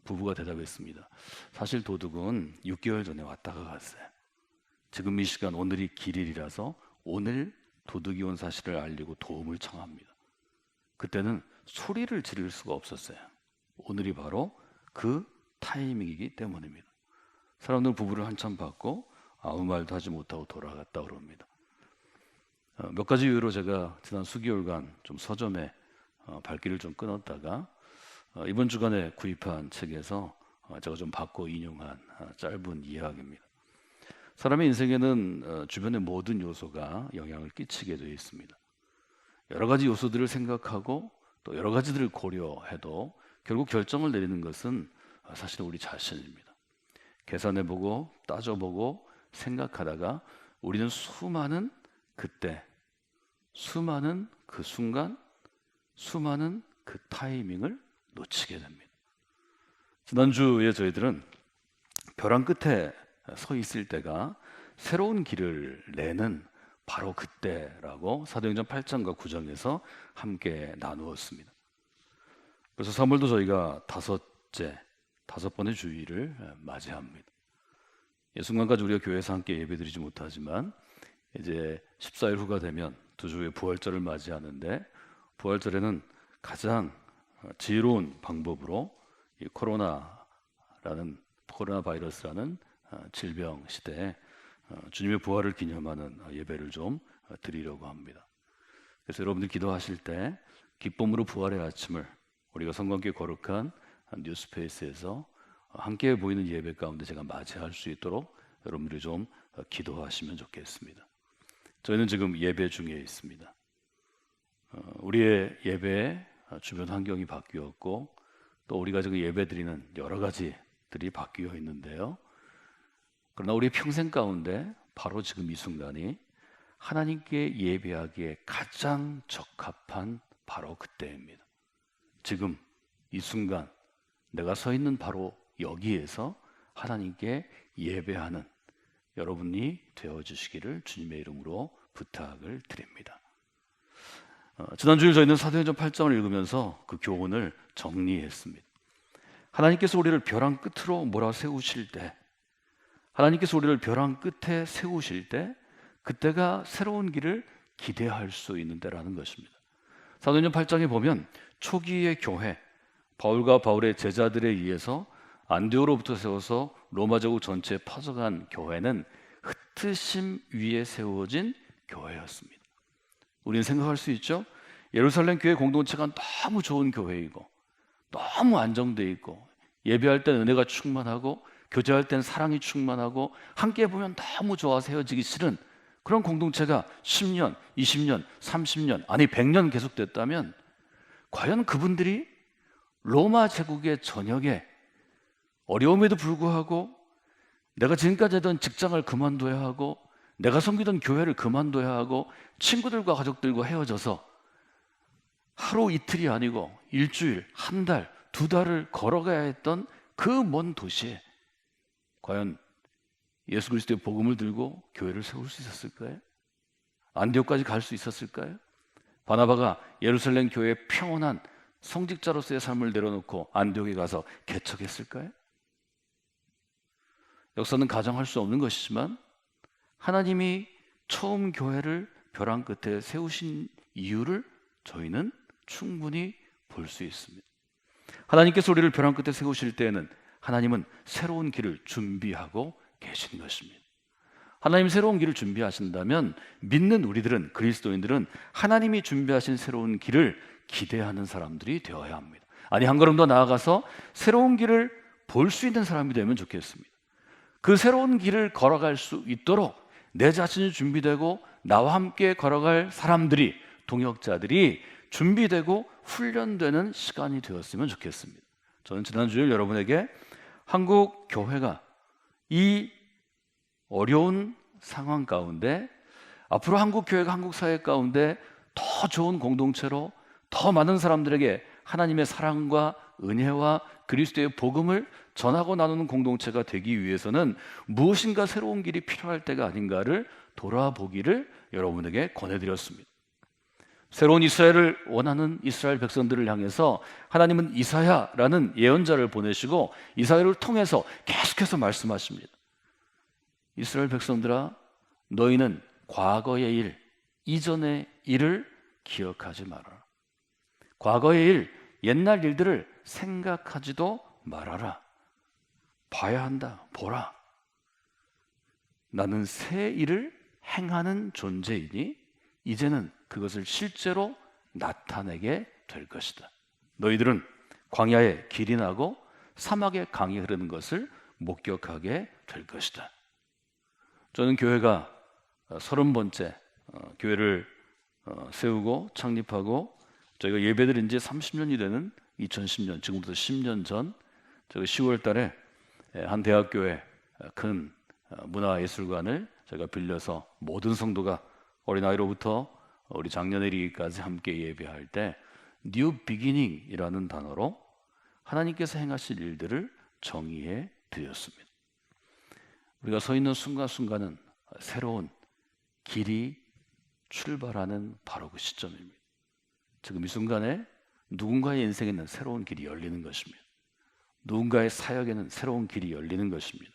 부부가 대답했습니다. 사실 도둑은 6개월 전에 왔다가 갔어요. 지금 이 시간 오늘이 길일이라서 오늘 도둑이 온 사실을 알리고 도움을 청합니다. 그때는 소리를 지를 수가 없었어요. 오늘이 바로 그 타이밍이기 때문입니다. 사람들은 부부를 한참 봤고 아무 말도 하지 못하고 돌아갔다 그럽니다. 몇 가지 이유로 제가 지난 수개월간 좀 서점에 발길을 좀 끊었다가 이번 주간에 구입한 책에서 제가 좀 받고 인용한 짧은 이야기입니다. 사람의 인생에는 주변의 모든 요소가 영향을 끼치게 되어 있습니다. 여러 가지 요소들을 생각하고 또 여러 가지들을 고려해도 결국 결정을 내리는 것은 사실 우리 자신입니다. 계산해보고 따져보고 생각하다가 우리는 수많은 그때, 수많은 그 순간, 수많은 그 타이밍을 놓치게 됩니다. 지난주에 저희들은 벼랑 끝에 서 있을 때가 새로운 길을 내는 바로 그때라고 사도행전 8장과 9장에서 함께 나누었습니다. 그래서 3월도 저희가 다섯 번의 주일을 맞이합니다. 이 순간까지 우리가 교회에서 함께 예배드리지 못하지만 이제 14일 후가 되면 두 주 후에 부활절을 맞이하는데 부활절에는 가장 지혜로운 방법으로 이 코로나 바이러스라는 질병 시대에 주님의 부활을 기념하는 예배를 좀 드리려고 합니다. 그래서 여러분들 기도하실 때 기쁨으로 부활의 아침을 우리가 성관계 거룩한 뉴스페이스에서 함께 보이는 예배 가운데 제가 맞이할 수 있도록 여러분들이 좀 기도하시면 좋겠습니다. 저희는 지금 예배 중에 있습니다. 우리의 예배의 주변 환경이 바뀌었고 또 우리가 지금 예배 드리는 여러 가지들이 바뀌어 있는데요. 그러나 우리 평생 가운데 바로 지금 이 순간이 하나님께 예배하기에 가장 적합한 바로 그때입니다. 지금 이 순간 내가 서 있는 바로 여기에서 하나님께 예배하는 여러분이 되어주시기를 주님의 이름으로 부탁을 드립니다. 지난주에 저희는 사도행전 8장을 읽으면서 그 교훈을 정리했습니다. 하나님께서 우리를 벼랑 끝으로 몰아세우실 때, 하나님께서 우리를 벼랑 끝에 세우실 때 그때가 새로운 길을 기대할 수 있는 때라는 것입니다. 사도행전 8장에 보면 초기의 교회, 바울과 바울의 제자들에 의해서 안디오로부터 세워서 로마 제국 전체에 퍼져간 교회는 흩으심 위에 세워진 교회였습니다. 우리는 생각할 수 있죠. 예루살렘 교회 공동체가 너무 좋은 교회이고 너무 안정되어 있고 예배할 땐 은혜가 충만하고 교제할 땐 사랑이 충만하고 함께 보면 너무 좋아서 헤어지기 싫은 그런 공동체가 10년, 20년, 30년 아니 100년 계속됐다면 과연 그분들이 로마 제국의 전역에 어려움에도 불구하고 내가 지금까지 하던 직장을 그만둬야 하고 내가 섬기던 교회를 그만둬야 하고 친구들과 가족들과 헤어져서 하루 이틀이 아니고 일주일, 한 달, 두 달을 걸어가야 했던 그 먼 도시에 과연 예수 그리스도의 복음을 들고 교회를 세울 수 있었을까요? 안디옥까지 갈 수 있었을까요? 바나바가 예루살렘 교회의 평온한 성직자로서의 삶을 내려놓고 안디옥에 가서 개척했을까요? 역사는 가정할 수 없는 것이지만 하나님이 처음 교회를 벼랑 끝에 세우신 이유를 저희는 충분히 볼 수 있습니다. 하나님께서 우리를 벼랑 끝에 세우실 때에는 하나님은 새로운 길을 준비하고 계신 것입니다. 하나님 새로운 길을 준비하신다면 믿는 우리들은, 그리스도인들은 하나님이 준비하신 새로운 길을 기대하는 사람들이 되어야 합니다. 아니, 한 걸음 더 나아가서 새로운 길을 볼 수 있는 사람이 되면 좋겠습니다. 그 새로운 길을 걸어갈 수 있도록 내 자신이 준비되고 나와 함께 걸어갈 사람들이, 동역자들이 준비되고 훈련되는 시간이 되었으면 좋겠습니다. 저는 지난주에 여러분에게 한국 교회가 이 어려운 상황 가운데 앞으로 한국 교회가 한국 사회 가운데 더 좋은 공동체로 더 많은 사람들에게 하나님의 사랑과 은혜와 그리스도의 복음을 전하고 나누는 공동체가 되기 위해서는 무엇인가 새로운 길이 필요할 때가 아닌가를 돌아보기를 여러분에게 권해드렸습니다. 새로운 이스라엘을 원하는 이스라엘 백성들을 향해서 하나님은 이사야라는 예언자를 보내시고 이사야를 통해서 계속해서 말씀하십니다. 이스라엘 백성들아, 너희는 과거의 일, 이전의 일을 기억하지 말아라. 과거의 일, 옛날 일들을 생각하지도 말아라. 봐야 한다. 보라. 나는 새 일을 행하는 존재이니 이제는 그것을 실제로 나타내게 될 것이다. 너희들은 광야에 길이 나고 사막에 강이 흐르는 것을 목격하게 될 것이다. 저는 교회가 30번째 교회를 세우고 창립하고 저희가 예배드린 지 30년이 되는 2010년, 지금부터 10년 전 저희 10월 달에 한 대학교의 큰 문화예술관을 제가 빌려서 모든 성도가 어린아이로부터 우리 장년에리기까지 함께 예배할 때 New Beginning이라는 단어로 하나님께서 행하실 일들을 정의해 드렸습니다. 우리가 서 있는 순간순간은 새로운 길이 출발하는 바로 그 시점입니다. 지금 이 순간에 누군가의 인생에는 새로운 길이 열리는 것입니다. 누군가의 사역에는 새로운 길이 열리는 것입니다.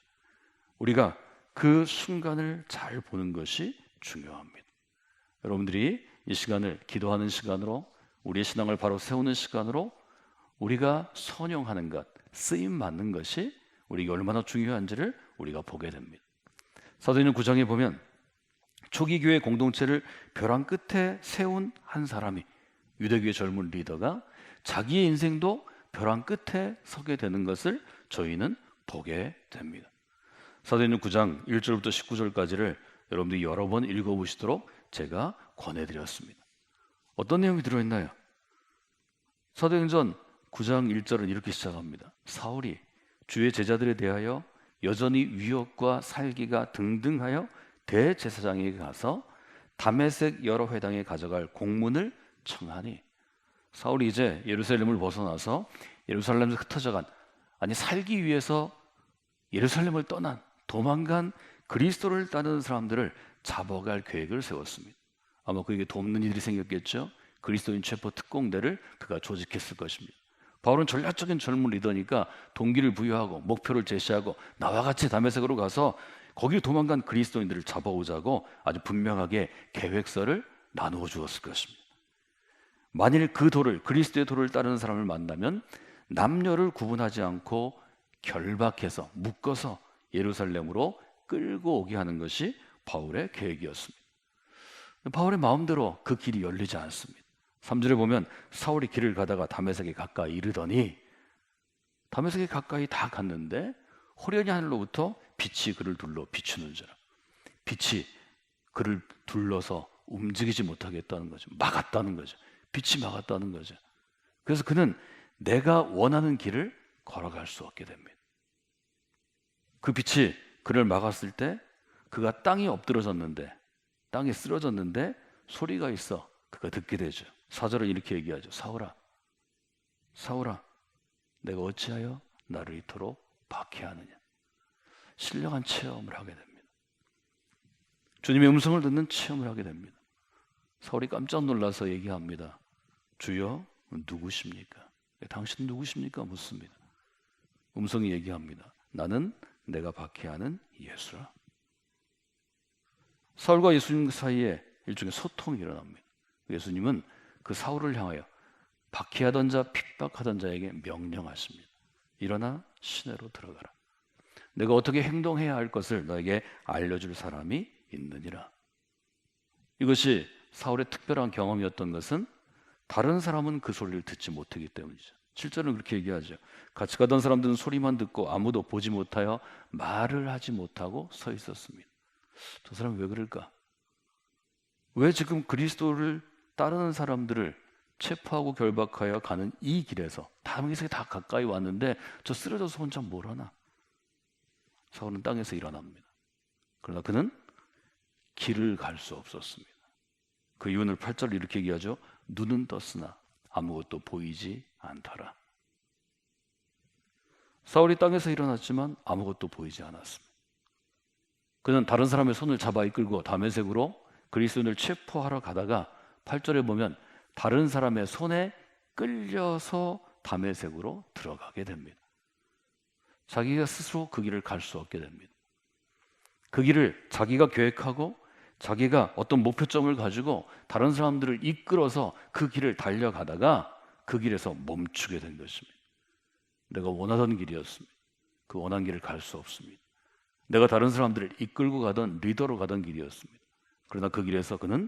우리가 그 순간을 잘 보는 것이 중요합니다. 여러분들이 이 시간을 기도하는 시간으로, 우리의 신앙을 바로 세우는 시간으로 우리가 선용하는 것, 쓰임 받는 것이 우리에게 얼마나 중요한지를 우리가 보게 됩니다. 사도행전 9장에 보면 초기 교회 공동체를 벼랑 끝에 세운 한 사람이, 유대교의 젊은 리더가 자기의 인생도 벼랑 끝에 서게 되는 것을 저희는 보게 됩니다. 사도행전 9장 1절부터 19절까지를 여러분들이 여러 번 읽어보시도록 제가 권해드렸습니다. 어떤 내용이 들어있나요? 사도행전 9장 1절은 이렇게 시작합니다. 사울이 주의 제자들에 대하여 여전히 위협과 살기가 등등하여 대제사장에게 가서 다메섹 여러 회당에 가져갈 공문을 청하니, 사울이 이제 예루살렘을 벗어나서 예루살렘에서 흩어져간, 아니 살기 위해서 예루살렘을 떠난, 도망간 그리스도를 따르는 사람들을 잡아갈 계획을 세웠습니다. 아마 그에게 돕는 일이 생겼겠죠. 그리스도인 체포 특공대를 그가 조직했을 것입니다. 바울은 전략적인 젊은 리더니까 동기를 부여하고 목표를 제시하고 나와 같이 다메섹으로 가서 거기 도망간 그리스도인들을 잡아오자고 아주 분명하게 계획서를 나누어 주었을 것입니다. 만일 그 도를, 그리스도의 도를 따르는 사람을 만나면 남녀를 구분하지 않고 결박해서 묶어서 예루살렘으로 끌고 오게 하는 것이 바울의 계획이었습니다. 바울의 마음대로 그 길이 열리지 않습니다. 3절에 보면 사울이 길을 가다가 다메섹에 가까이 이르더니, 다메섹에 가까이 다 갔는데 호련히 하늘로부터 빛이 그를 둘러 비추는지라. 빛이 그를 둘러서 움직이지 못하게 했다는 거죠. 막았다는 거죠. 빛이 막았다는 거죠. 그래서 그는 내가 원하는 길을 걸어갈 수 없게 됩니다. 그 빛이 그를 막았을 때 그가 땅에 엎드러졌는데, 땅에 쓰러졌는데 소리가 있어 그가 듣게 되죠. 4절은 이렇게 얘기하죠. 사울아, 사울아, 내가 어찌하여 나를 이토록 박해하느냐. 신령한 체험을 하게 됩니다. 주님의 음성을 듣는 체험을 하게 됩니다. 사울이 깜짝 놀라서 얘기합니다. 주여, 누구십니까? 당신 누구십니까? 묻습니다. 음성이 얘기합니다. 나는 내가 박해하는 예수라. 사울과 예수님 사이에 일종의 소통이 일어납니다. 예수님은 그 사울을 향하여 박해하던 자, 핍박하던 자에게 명령하십니다. 일어나 시내로 들어가라. 내가 어떻게 행동해야 할 것을 너에게 알려줄 사람이 있느니라. 이것이 사울의 특별한 경험이었던 것은 다른 사람은 그 소리를 듣지 못하기 때문이죠. 7절은 그렇게 얘기하죠. 같이 가던 사람들은 소리만 듣고 아무도 보지 못하여 말을 하지 못하고 서 있었습니다. 저 사람이 왜 그럴까? 왜 지금 그리스도를 따르는 사람들을 체포하고 결박하여 가는 이 길에서 다메섹에 다 가까이 왔는데 저 쓰러져서 혼자 뭘 하나? 사울은 땅에서 일어납니다. 그러나 그는 길을 갈 수 없었습니다. 그 이유는 8절 이렇게 얘기하죠. 눈은 떴으나 아무것도 보이지 않더라. 사울이 땅에서 일어났지만 아무것도 보이지 않았습니다. 그는 다른 사람의 손을 잡아 이끌고 다메섹으로 그리스도인을 체포하러 가다가 8절에 보면 다른 사람의 손에 끌려서 다메섹으로 들어가게 됩니다. 자기가 스스로 그 길을 갈 수 없게 됩니다. 그 길을 자기가 계획하고 자기가 어떤 목표점을 가지고 다른 사람들을 이끌어서 그 길을 달려가다가 그 길에서 멈추게 된 것입니다. 내가 원하던 길이었습니다. 그 원한 길을 갈 수 없습니다. 내가 다른 사람들을 이끌고 가던 리더로 가던 길이었습니다. 그러나 그 길에서 그는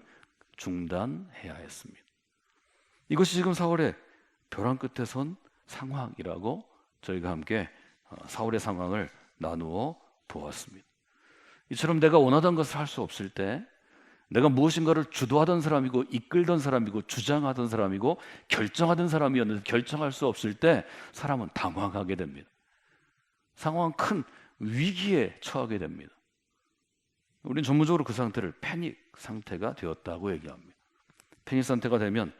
중단해야 했습니다. 이것이 지금 사울의 벼랑 끝에 선 상황이라고 저희가 함께 사울의 상황을 나누어 보았습니다. 이처럼 내가 원하던 것을 할 수 없을 때 내가 무엇인가를 주도하던 사람이고 이끌던 사람이고 주장하던 사람이고 결정하던 사람이었는데 결정할 수 없을 때 사람은 당황하게 됩니다. 상황은 큰 위기에 처하게 됩니다. 우리는 전문적으로 그 상태를 패닉 상태가 되었다고 얘기합니다. 패닉 상태가 되면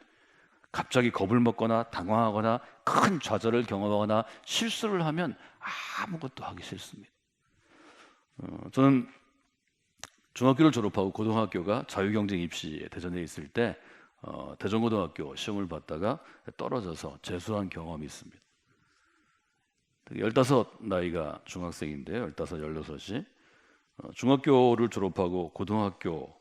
갑자기 겁을 먹거나 당황하거나 큰 좌절을 경험하거나 실수를 하면 아무것도 하기 싫습니다. 저는 중학교를 졸업하고 고등학교가 자유경쟁 입시에 대전에 있을 때 대전고등학교 시험을 봤다가 떨어져서 재수한 경험이 있습니다. 15 나이가 중학생인데요. 15, 16이 중학교를 졸업하고 고등학교,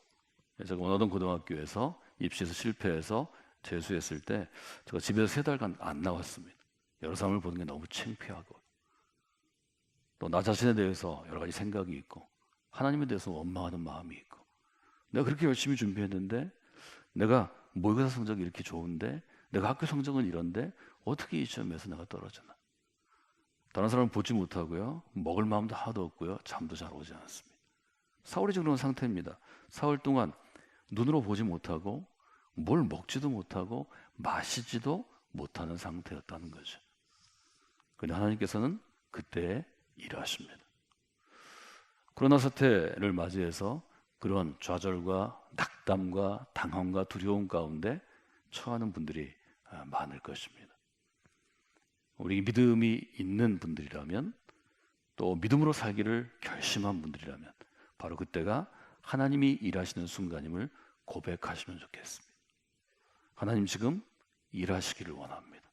제가 원하던 고등학교에서 입시에서 실패해서 재수했을 때 제가 집에서 3달간 안 나왔습니다. 여러 사람을 보는 게 너무 창피하고 또 나 자신에 대해서 여러 가지 생각이 있고 하나님에 대해서 원망하는 마음이 있고 내가 그렇게 열심히 준비했는데 내가 모의고사 성적이 이렇게 좋은데 내가 학교 성적은 이런데 어떻게 이 시험에서 내가 떨어지나. 다른 사람을 보지 못하고요. 먹을 마음도 하나도 없고요. 잠도 잘 오지 않습니다. 사울이 지금 그런 상태입니다. 사흘 동안 눈으로 보지 못하고 뭘 먹지도 못하고 마시지도 못하는 상태였다는 거죠. 그런데 하나님께서는 그때 일하십니다. 코로나 사태를 맞이해서 그런 좌절과 낙담과 당황과 두려움 가운데 처하는 분들이 많을 것입니다. 우리 믿음이 있는 분들이라면 또 믿음으로 살기를 결심한 분들이라면 바로 그때가 하나님이 일하시는 순간임을 고백하시면 좋겠습니다. 하나님 지금 일하시기를 원합니다.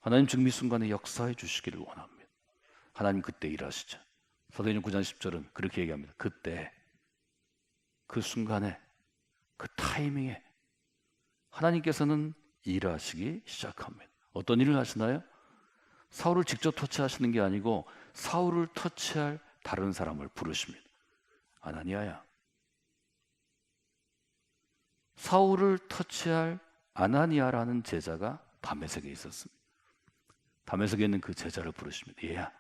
하나님 지금 이 순간에 역사해 주시기를 원합니다. 하나님 그때 일하시죠. 사도행전 9장 10절은 그렇게 얘기합니다. 그때, 그 순간에, 그 타이밍에 하나님께서는 일하시기 시작합니다. 어떤 일을 하시나요? 사울을 직접 터치하시는 게 아니고 사울을 터치할 다른 사람을 부르십니다. 아나니아야. 사울을 터치할 아나니아라는 제자가 다메섹에 있었습니다. 다메섹에 있는 그 제자를 부르십니다. 얘야.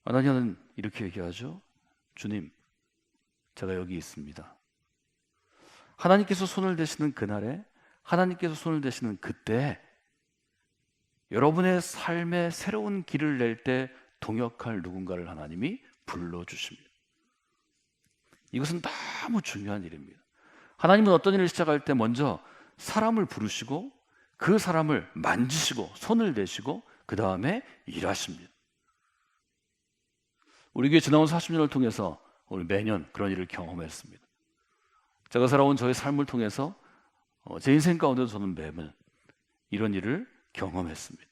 아나니아는 이렇게 얘기하죠. 주님, 제가 여기 있습니다. 하나님께서 손을 대시는 그날에, 하나님께서 손을 대시는 그때, 여러분의 삶에 새로운 길을 낼 때 동역할 누군가를 하나님이 불러주십니다. 이것은 너무 중요한 일입니다. 하나님은 어떤 일을 시작할 때 먼저 사람을 부르시고 그 사람을 만지시고 손을 대시고 그 다음에 일하십니다. 우리 교회 지나온 40년을 통해서 오늘 매년 그런 일을 경험했습니다. 제가 살아온 저의 삶을 통해서 제 인생 가운데도 저는 매번 이런 일을 경험했습니다.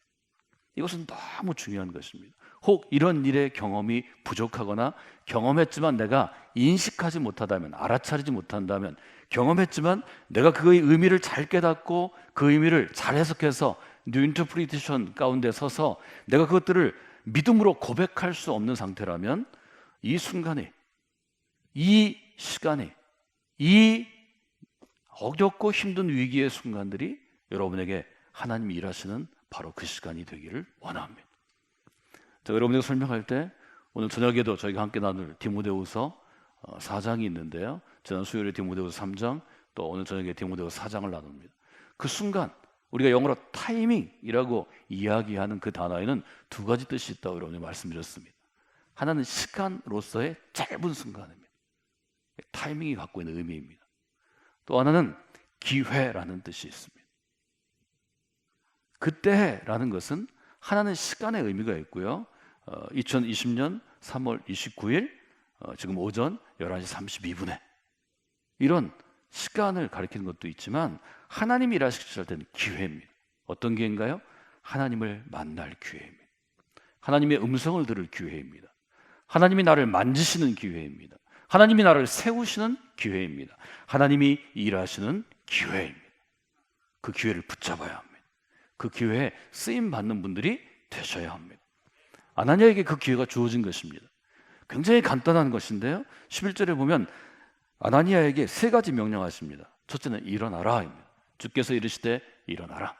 이것은 너무 중요한 것입니다. 혹 이런 일의 경험이 부족하거나 경험했지만 내가 인식하지 못하다면, 알아차리지 못한다면, 경험했지만 내가 그의 의미를 잘 깨닫고 그 의미를 잘 해석해서 뉴 인터프리테이션 가운데 서서 내가 그것들을 믿음으로 고백할 수 없는 상태라면 이 순간에, 이 시간에, 이 어렵고 힘든 위기의 순간들이 여러분에게 하나님이 일하시는 바로 그 시간이 되기를 원합니다. 제가 여러분에게 설명할 때 오늘 저녁에도 저희가 함께 나눌 디모데후서 4장이 있는데요. 지난 수요일에 디모데후서 3장, 또 오늘 저녁에 디모데후서 4장을 나눕니다. 그 순간, 우리가 영어로 타이밍이라고 이야기하는 그 단어에는 두 가지 뜻이 있다고 여러분이 말씀드렸습니다. 하나는 시간으로서의 짧은 순간입니다. 타이밍이 갖고 있는 의미입니다. 또 하나는 기회라는 뜻이 있습니다. 그때라는 것은 하나는 시간의 의미가 있고요. 2020년 3월 29일 지금 오전 11시 32분에 이런 시간을 가리키는 것도 있지만 하나님이 일하시기 때는 기회입니다. 어떤 기회인가요? 하나님을 만날 기회입니다. 하나님의 음성을 들을 기회입니다. 하나님이 나를 만지시는 기회입니다. 하나님이 나를 세우시는 기회입니다. 하나님이 일하시는 기회입니다. 그 기회를 붙잡아야 합니다. 그 기회에 쓰임받는 분들이 되셔야 합니다. 아나니아에게 그 기회가 주어진 것입니다. 굉장히 간단한 것인데요. 11절에 보면 아나니아에게 세 가지 명령하십니다. 첫째는 일어나라입니다. 주께서 이르시되 일어나라.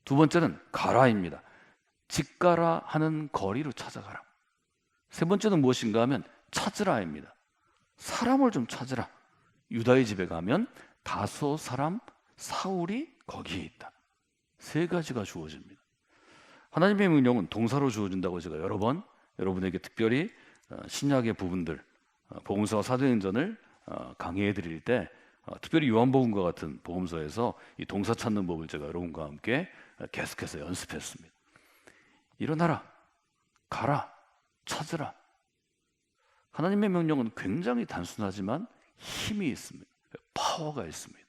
두 번째는 가라입니다. 집 가라 하는 거리로 찾아가라. 세 번째는 무엇인가 하면 찾으라입니다. 사람을 좀 찾으라. 유다의 집에 가면 다소 사람 사울이 거기에 있다. 세 가지가 주어집니다. 하나님의 명령은 동사로 주어진다고 제가 여러 번 여러분에게 특별히 신약의 부분들, 복음서와 사도행전을 강의해 드릴 때 특별히 요한복음과 같은 복음서에서 이 동사 찾는 법을 제가 여러분과 함께 계속해서 연습했습니다. 일어나라, 가라, 찾으라. 하나님의 명령은 굉장히 단순하지만 힘이 있습니다. 파워가 있습니다.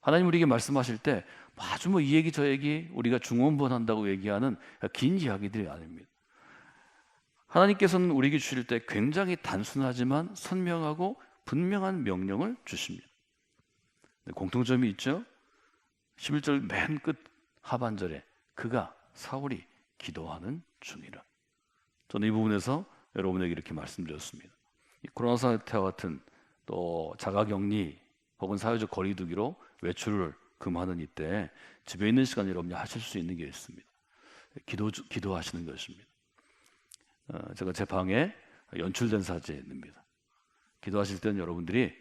하나님 우리에게 말씀하실 때 아주 이 얘기 저 얘기 우리가 중원본한다고 얘기하는 긴 이야기들이 아닙니다. 하나님께서는 우리에게 주실 때 굉장히 단순하지만 선명하고 분명한 명령을 주십니다. 공통점이 있죠. 11절 맨 끝 하반절에 그가 사울이 기도하는 중이라. 저는 이 부분에서 여러분에게 이렇게 말씀드렸습니다. 이 코로나 사태와 같은 또 자가격리 혹은 사회적 거리두기로 외출을 금하는 이때 집에 있는 시간에 여러분이 하실 수 있는 게 있습니다. 기도하시는 것입니다. 제가 제 방에 연출된 사진입니다. 기도하실 때는 여러분들이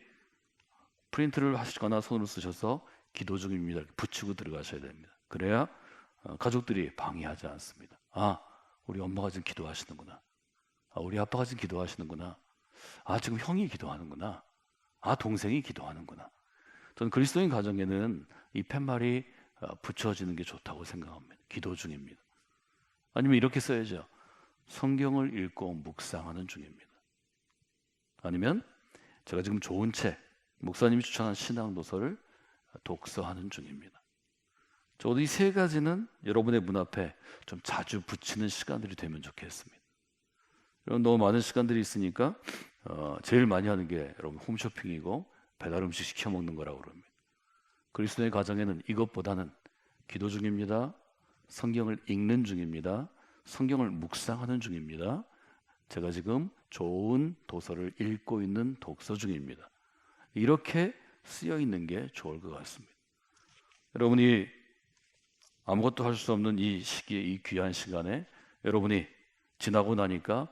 프린트를 하시거나 손으로 쓰셔서 기도 중입니다 이렇게 붙이고 들어가셔야 됩니다. 그래야 가족들이 방해하지 않습니다. 아, 우리 엄마가 지금 기도하시는구나. 아, 우리 아빠가 지금 기도하시는구나. 아, 지금 형이 기도하는구나. 아, 동생이 기도하는구나. 저는 그리스도인 가정에는 이 팻말이 붙여지는 게 좋다고 생각합니다. 기도 중입니다. 아니면 이렇게 써야죠. 성경을 읽고 묵상하는 중입니다. 아니면 제가 지금 좋은 책, 목사님이 추천한 신앙 도서를 독서하는 중입니다. 적어도 이 세 가지는 여러분의 문 앞에 좀 자주 붙이는 시간들이 되면 좋겠습니다. 여러분, 너무 많은 시간들이 있으니까 제일 많이 하는 게 여러분 홈쇼핑이고 배달 음식 시켜 먹는 거라고 그럽니다. 그리스도의 가정에는 이것보다는 기도 중입니다. 성경을 읽는 중입니다. 성경을 묵상하는 중입니다. 제가 지금 좋은 도서를 읽고 있는 독서 중입니다. 이렇게 쓰여 있는 게 좋을 것 같습니다. 여러분이 아무것도 할 수 없는 이 시기에, 이 귀한 시간에 여러분이 지나고 나니까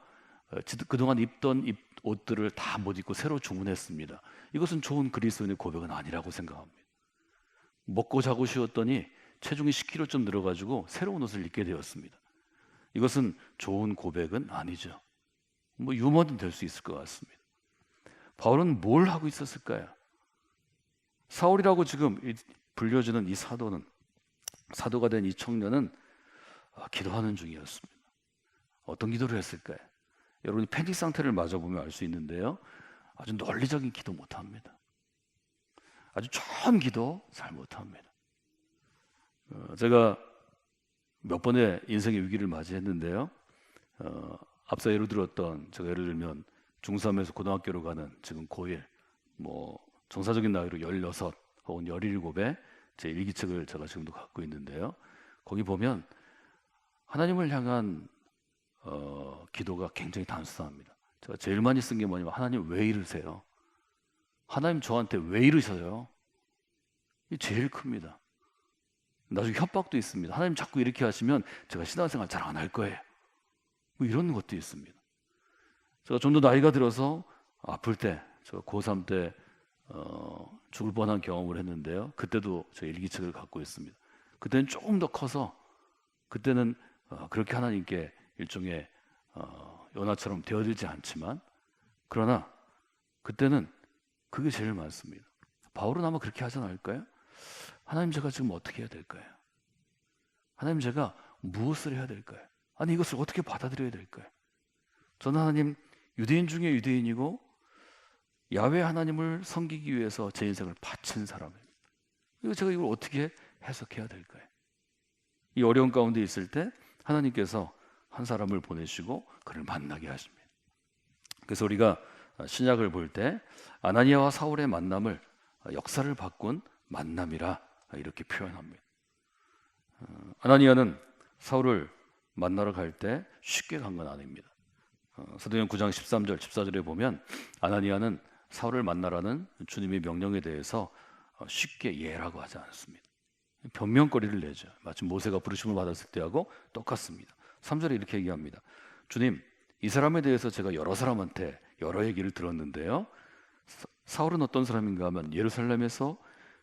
그동안 입던 옷들을 다 못 입고 새로 주문했습니다. 이것은 좋은 그리스도인의 고백은 아니라고 생각합니다. 먹고 자고 쉬었더니 체중이 10kg쯤 늘어가지고 새로운 옷을 입게 되었습니다. 이것은 좋은 고백은 아니죠. 뭐 유머는 될 수 있을 것 같습니다. 바울은 뭘 하고 있었을까요? 사울이라고 지금 불려지는 이 사도가 된 이 청년은 기도하는 중이었습니다. 어떤 기도를 했을까요? 여러분이 패닉 상태를 맞아보면 알 수 있는데요, 아주 논리적인 기도 못합니다. 아주 좋은 기도 잘 못합니다. 제가 몇 번의 인생의 위기를 맞이했는데요, 앞서 예를 들었던, 제가 예를 들면 중3에서 고등학교로 가는 지금 고1, 뭐 정사적인 나이로 16 혹은 17에 제 일기책을 제가 지금도 갖고 있는데요, 거기 보면 하나님을 향한 기도가 굉장히 단순합니다. 제가 제일 많이 쓴 게 뭐냐면, 하나님 왜 이러세요? 하나님 저한테 왜 이러셔요? 이게 제일 큽니다. 나중에 협박도 있습니다. 하나님 자꾸 이렇게 하시면 제가 신앙생활 잘 안 할 거예요. 뭐 이런 것도 있습니다. 제가 좀 더 나이가 들어서 아플 때, 제가 고3 때 죽을 뻔한 경험을 했는데요, 그때도 제 일기책을 갖고 있습니다. 그때는 조금 더 커서, 그때는 그렇게 하나님께 일종의 연하처럼 되어들지 않지만, 그러나 그때는 그게 제일 많습니다. 바울은 아마 그렇게 하지 않을까요? 하나님, 제가 지금 어떻게 해야 될까요? 하나님, 제가 무엇을 해야 될까요? 아니, 이것을 어떻게 받아들여야 될까요? 저는 하나님, 유대인 중에 유대인이고 야훼 하나님을 섬기기 위해서 제 인생을 바친 사람입니다. 제가 이걸 어떻게 해석해야 될까요? 이 어려운 가운데 있을 때 하나님께서 한 사람을 보내시고 그를 만나게 하십니다. 그래서 우리가 신약을 볼 때 아나니아와 사울의 만남을 역사를 바꾼 만남이라 이렇게 표현합니다. 아나니아는 사울을 만나러 갈 때 쉽게 간 건 아닙니다. 사도행전 9장 13절 14절에 보면 아나니아는 사울을 만나라는 주님의 명령에 대해서 쉽게 예라고 하지 않습니다. 변명거리를 내죠. 마치 모세가 부르심을 받았을 때하고 똑같습니다. 3절에 이렇게 얘기합니다. 주님, 이 사람에 대해서 제가 여러 사람한테 여러 얘기를 들었는데요, 사울은 어떤 사람인가 하면 예루살렘에서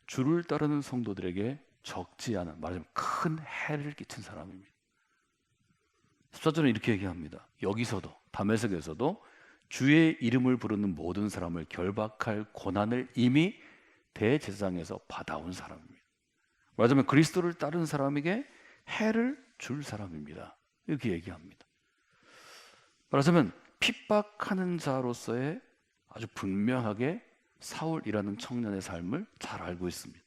주를 따르는 성도들에게 적지 않은, 말하자면 큰 해를 끼친 사람입니다. 14절은 이렇게 얘기합니다. 여기서도, 다메섹에서도 주의 이름을 부르는 모든 사람을 결박할 권한을 이미 대제사장에서 받아온 사람입니다. 말하자면 그리스도를 따르는 사람에게 해를 줄 사람입니다. 이렇게 얘기합니다. 말하자면 핍박하는 자로서의 아주 분명하게 사울이라는 청년의 삶을 잘 알고 있습니다.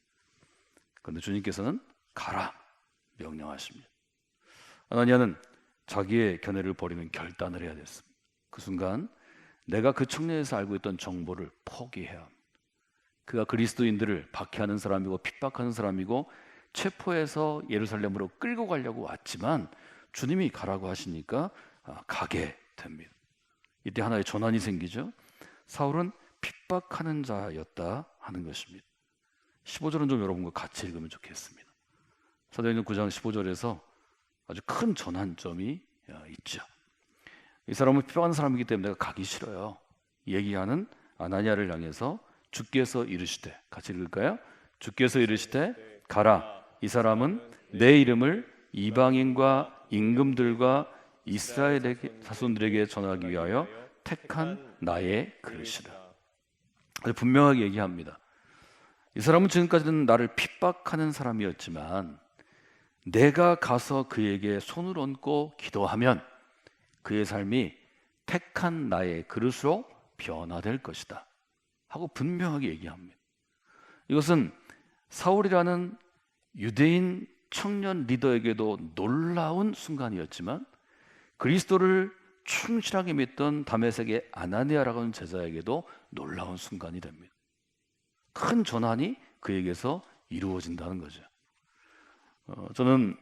그런데 주님께서는 가라 명령하십니다. 아나니아는 자기의 견해를 버리는 결단을 해야 됐습니다. 그 순간 내가 그 청년에서 알고 있던 정보를 포기해야 합니다. 그가 그리스도인들을 박해하는 사람이고 핍박하는 사람이고 체포해서 예루살렘으로 끌고 가려고 왔지만 주님이 가라고 하시니까 가게 됩니다. 이때 하나의 전환이 생기죠. 사울은 핍박하는 자였다 하는 것입니다. 15절은 좀 여러분과 같이 읽으면 좋겠습니다. 사도행전 9장 15절에서 아주 큰 전환점이 있죠. 이 사람은 핍박하는 사람이기 때문에 내가 가기 싫어요 얘기하는 아나니아를 향해서 주께서 이르시되, 같이 읽을까요? 주께서 이르시되 가라, 이 사람은 내 이름을 이방인과 임금들과 이스라엘의 자손들에게 전하기 위하여 택한 나의 그릇이다. 아주 분명하게 얘기합니다. 이 사람은 지금까지는 나를 핍박하는 사람이었지만 내가 가서 그에게 손을 얹고 기도하면 그의 삶이 택한 나의 그릇으로 변화될 것이다 하고 분명하게 얘기합니다. 이것은 사울이라는 유대인 청년 리더에게도 놀라운 순간이었지만 그리스도를 충실하게 믿던 다메섹의 아나니아라고 하는 제자에게도 놀라운 순간이 됩니다. 큰 전환이 그에게서 이루어진다는 거죠. 저는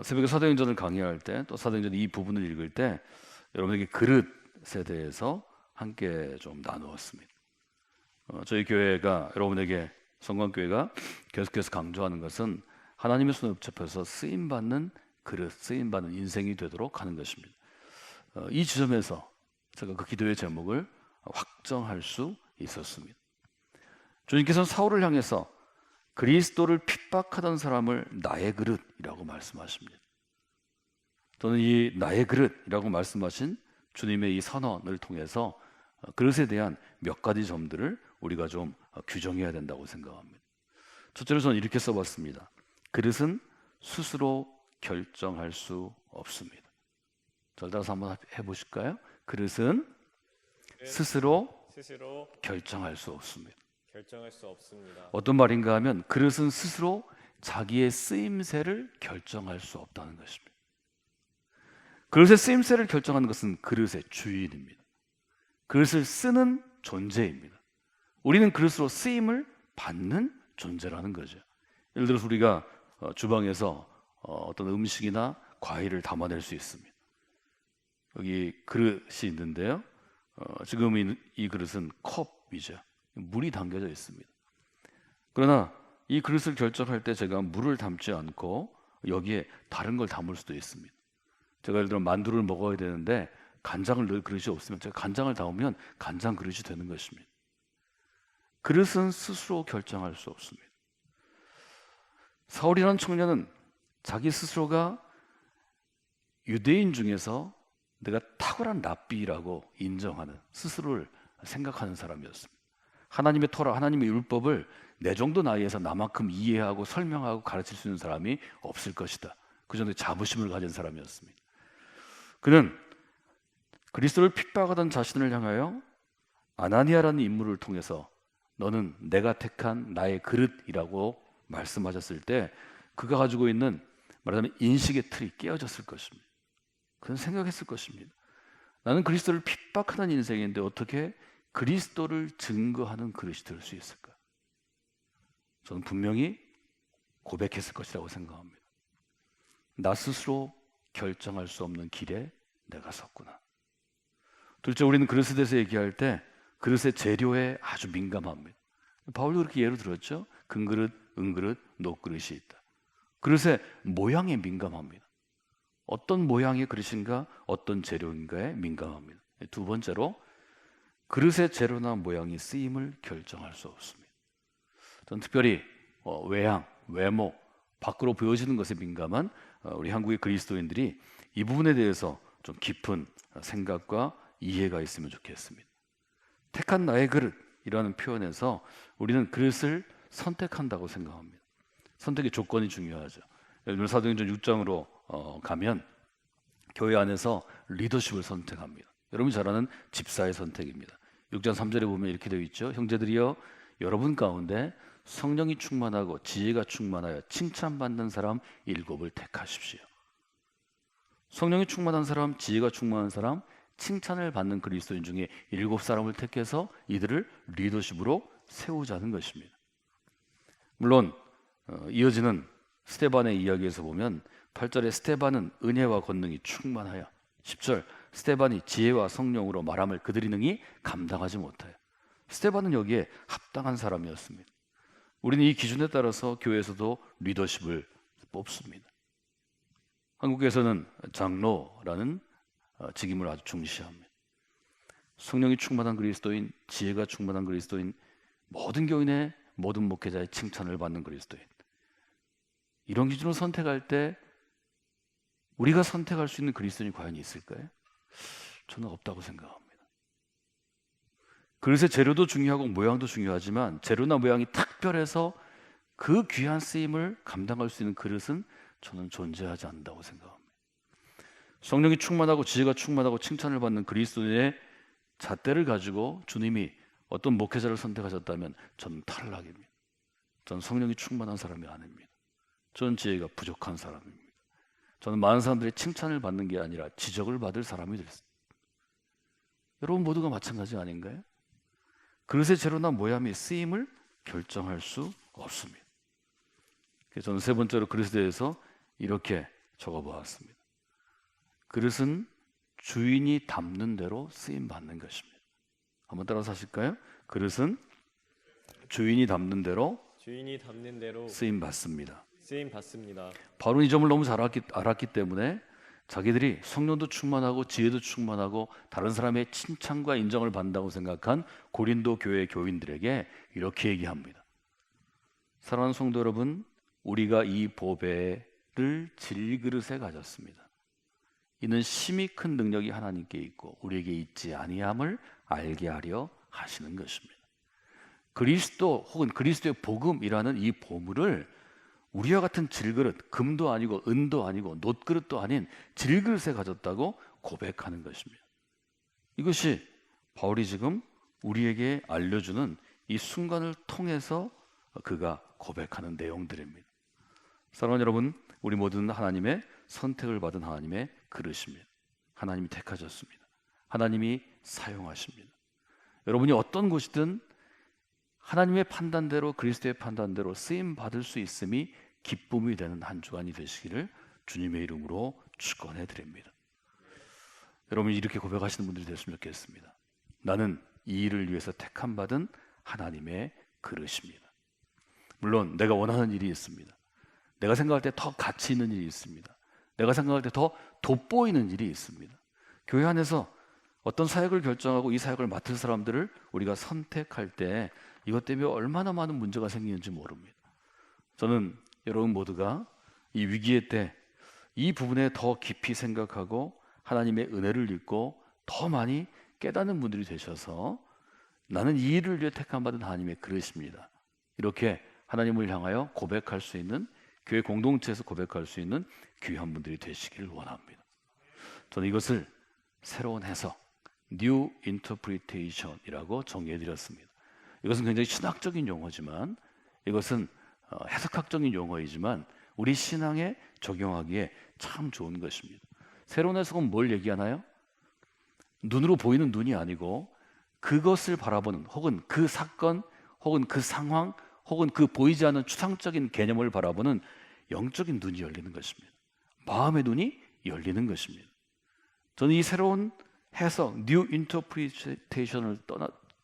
새벽에 사도행전을 강의할 때, 또 사도행전 이 부분을 읽을 때 여러분에게 그릇에 대해서 함께 좀 나누었습니다. 저희 교회가, 여러분에게 성광교회가 계속해서 강조하는 것은 하나님의 손에 붙잡혀서 쓰임받는 그릇, 쓰임받는 인생이 되도록 하는 것입니다. 이 지점에서 제가 그 기도의 제목을 확정할 수 있었습니다. 주님께서는 사울을 향해서 그리스도를 핍박하던 사람을 나의 그릇이라고 말씀하십니다. 저는 이 나의 그릇이라고 말씀하신 주님의 이 선언을 통해서 그릇에 대한 몇 가지 점들을 우리가 좀 규정해야 된다고 생각합니다. 첫째로 저는 이렇게 써봤습니다. 그릇은 스스로 결정할 수 없습니다. 절 따라서 한번 해보실까요? 그릇은 스스로 결정할 수 없습니다. 결정할 수 없습니다. 어떤 말인가 하면 그릇은 스스로 자기의 쓰임새를 결정할 수 없다는 것입니다. 그릇의 쓰임새를 결정하는 것은 그릇의 주인입니다. 그릇을 쓰는 존재입니다. 우리는 그릇으로 쓰임을 받는 존재라는 거죠. 예를 들어서 우리가 주방에서 어떤 음식이나 과일을 담아낼 수 있습니다. 여기 그릇이 있는데요. 지금 이 그릇은 컵이죠. 물이 담겨져 있습니다. 그러나 이 그릇을 결정할 때 제가 물을 담지 않고 여기에 다른 걸 담을 수도 있습니다. 제가 예를 들어 만두를 먹어야 되는데 간장을 넣을 그릇이 없으면 제가 간장을 담으면 간장 그릇이 되는 것입니다. 그릇은 스스로 결정할 수 없습니다. 사울이라는 청년은 자기 스스로가 유대인 중에서 내가 탁월한 랍비라고 인정하는, 스스로를 생각하는 사람이었습니다. 하나님의 토라, 하나님의 율법을 내 정도 나이에서 나만큼 이해하고 설명하고 가르칠 수 있는 사람이 없을 것이다. 그 정도의 자부심을 가진 사람이었습니다. 그는 그리스도를 핍박하던 자신을 향하여 아나니아라는 인물을 통해서 너는 내가 택한 나의 그릇이라고 말씀하셨을 때 그가 가지고 있는, 말하자면 인식의 틀이 깨어졌을 것입니다. 그는 생각했을 것입니다. 나는 그리스도를 핍박하는 인생인데 어떻게 그리스도를 증거하는 그릇이 될 수 있을까? 저는 분명히 고백했을 것이라고 생각합니다. 나 스스로 결정할 수 없는 길에 내가 섰구나. 둘째, 우리는 그릇에 대해서 얘기할 때 그릇의 재료에 아주 민감합니다. 바울도 그렇게 예로 들었죠. 금그릇, 은그릇, 녹그릇이 있다. 그릇의 모양에 민감합니다. 어떤 모양의 그릇인가, 어떤 재료인가에 민감합니다. 두 번째로, 그릇의 재료나 모양이 쓰임을 결정할 수 없습니다. 저는 특별히 외양, 외모, 밖으로 보여지는 것에 민감한 우리 한국의 그리스도인들이 이 부분에 대해서 좀 깊은 생각과 이해가 있으면 좋겠습니다. 택한 나의 그릇이라는 표현에서 우리는 그릇을 선택한다고 생각합니다. 선택의 조건이 중요하죠. 예를 들어 사도행전 6장으로 가면 교회 안에서 리더십을 선택합니다. 여러분이 잘 아는 집사의 선택입니다. 6장 3절에 보면 이렇게 되어 있죠. 형제들이여, 여러분 가운데 성령이 충만하고 지혜가 충만하여 칭찬받는 사람 7을 택하십시오. 성령이 충만한 사람, 지혜가 충만한 사람, 칭찬을 받는 그리스도인 중에 7사람을 택해서 이들을 리더십으로 세우자는 것입니다. 물론 이어지는 스데반의 이야기에서 보면 8절에 스데반은 은혜와 권능이 충만하여, 10절 스데반이 지혜와 성령으로 말함을 그들이 능히 감당하지 못하여. 스데반은 여기에 합당한 사람이었습니다. 우리는 이 기준에 따라서 교회에서도 리더십을 뽑습니다. 한국에서는 장로라는 직임을 아주 중시합니다. 성령이 충만한 그리스도인, 지혜가 충만한 그리스도인, 모든 교인의 모든 목회자의 칭찬을 받는 그리스도인. 이런 기준으로 선택할 때 우리가 선택할 수 있는 그리스도인이 과연 있을까요? 저는 없다고 생각합니다. 그릇의 재료도 중요하고 모양도 중요하지만 재료나 모양이 특별해서 그 귀한 쓰임을 감당할 수 있는 그릇은 저는 존재하지 않는다고 생각합니다. 성령이 충만하고 지혜가 충만하고 칭찬을 받는 그리스도인의 잣대를 가지고 주님이 어떤 목회자를 선택하셨다면 저는 탈락입니다. 저는 성령이 충만한 사람이 아닙니다. 저는 지혜가 부족한 사람입니다. 저는 많은 사람들의 칭찬을 받는 게 아니라 지적을 받을 사람이 됐습니다. 여러분 모두가 마찬가지 아닌가요? 그릇의 재료나 모양의 쓰임을 결정할 수 없습니다. 그래서 저는 세 번째로 그릇에 대해서 이렇게 적어보았습니다. 그릇은 주인이 담는 대로 쓰임 받는 것입니다. 한번 따라서 하실까요? 그릇은 주인이 담는 대로 쓰임 받습니다. 쓰임 받습니다. 바울은 이 점을 너무 잘 알았기 때문에 자기들이 성령도 충만하고 지혜도 충만하고 다른 사람의 칭찬과 인정을 받는다고 생각한 고린도 교회 교인들에게 이렇게 얘기합니다. 사랑하는 성도 여러분, 우리가 이 보배를 질그릇에 가졌습니다. 이는 심히 큰 능력이 하나님께 있고 우리에게 있지 아니함을 알게 하려 하시는 것입니다. 그리스도 혹은 그리스도의 복음이라는 이 보물을 우리와 같은 질그릇, 금도 아니고 은도 아니고 놋그릇도 아닌 질그릇에 가졌다고 고백하는 것입니다. 이것이 바울이 지금 우리에게 알려주는 이 순간을 통해서 그가 고백하는 내용들입니다. 사랑하는 여러분, 우리 모두는 하나님의 선택을 받은 하나님의 그릇입니다. 하나님이 택하셨습니다. 하나님이 사용하십니다. 여러분이 어떤 곳이든 하나님의 판단대로, 그리스도의 판단대로 쓰임 받을 수 있음이 기쁨이 되는 한 주간이 되시기를 주님의 이름으로 축원해 드립니다. 여러분이 이렇게 고백하시는 분들이 됐으면 좋겠습니다. 나는 이 일을 위해서 택함 받은 하나님의 그릇입니다. 물론 내가 원하는 일이 있습니다. 내가 생각할 때 더 가치 있는 일이 있습니다. 내가 생각할 때 더 돋보이는 일이 있습니다. 교회 안에서 어떤 사역을 결정하고 이 사역을 맡을 사람들을 우리가 선택할 때 이것 때문에 얼마나 많은 문제가 생기는지 모릅니다. 저는 여러분 모두가 이 위기의 때 이 부분에 더 깊이 생각하고 하나님의 은혜를 입고 더 많이 깨닫는 분들이 되셔서 나는 이 일을 위해 택함 받은 하나님의 그릇입니다. 이렇게 하나님을 향하여 고백할 수 있는, 교회 공동체에서 고백할 수 있는 귀한 분들이 되시기를 원합니다. 저는 이것을 새로운 해석, New Interpretation이라고 정의해드렸습니다. 이것은 굉장히 신학적인 용어지만, 이것은 해석학적인 용어이지만 우리 신앙에 적용하기에 참 좋은 것입니다. 새로운 해석은 뭘 얘기하나요? 눈으로 보이는 눈이 아니고 그것을 바라보는, 혹은 그 사건, 혹은 그 상황, 혹은 그 보이지 않는 추상적인 개념을 바라보는 영적인 눈이 열리는 것입니다. 마음의 눈이 열리는 것입니다. 저는 이 새로운 해석, New Interpretation을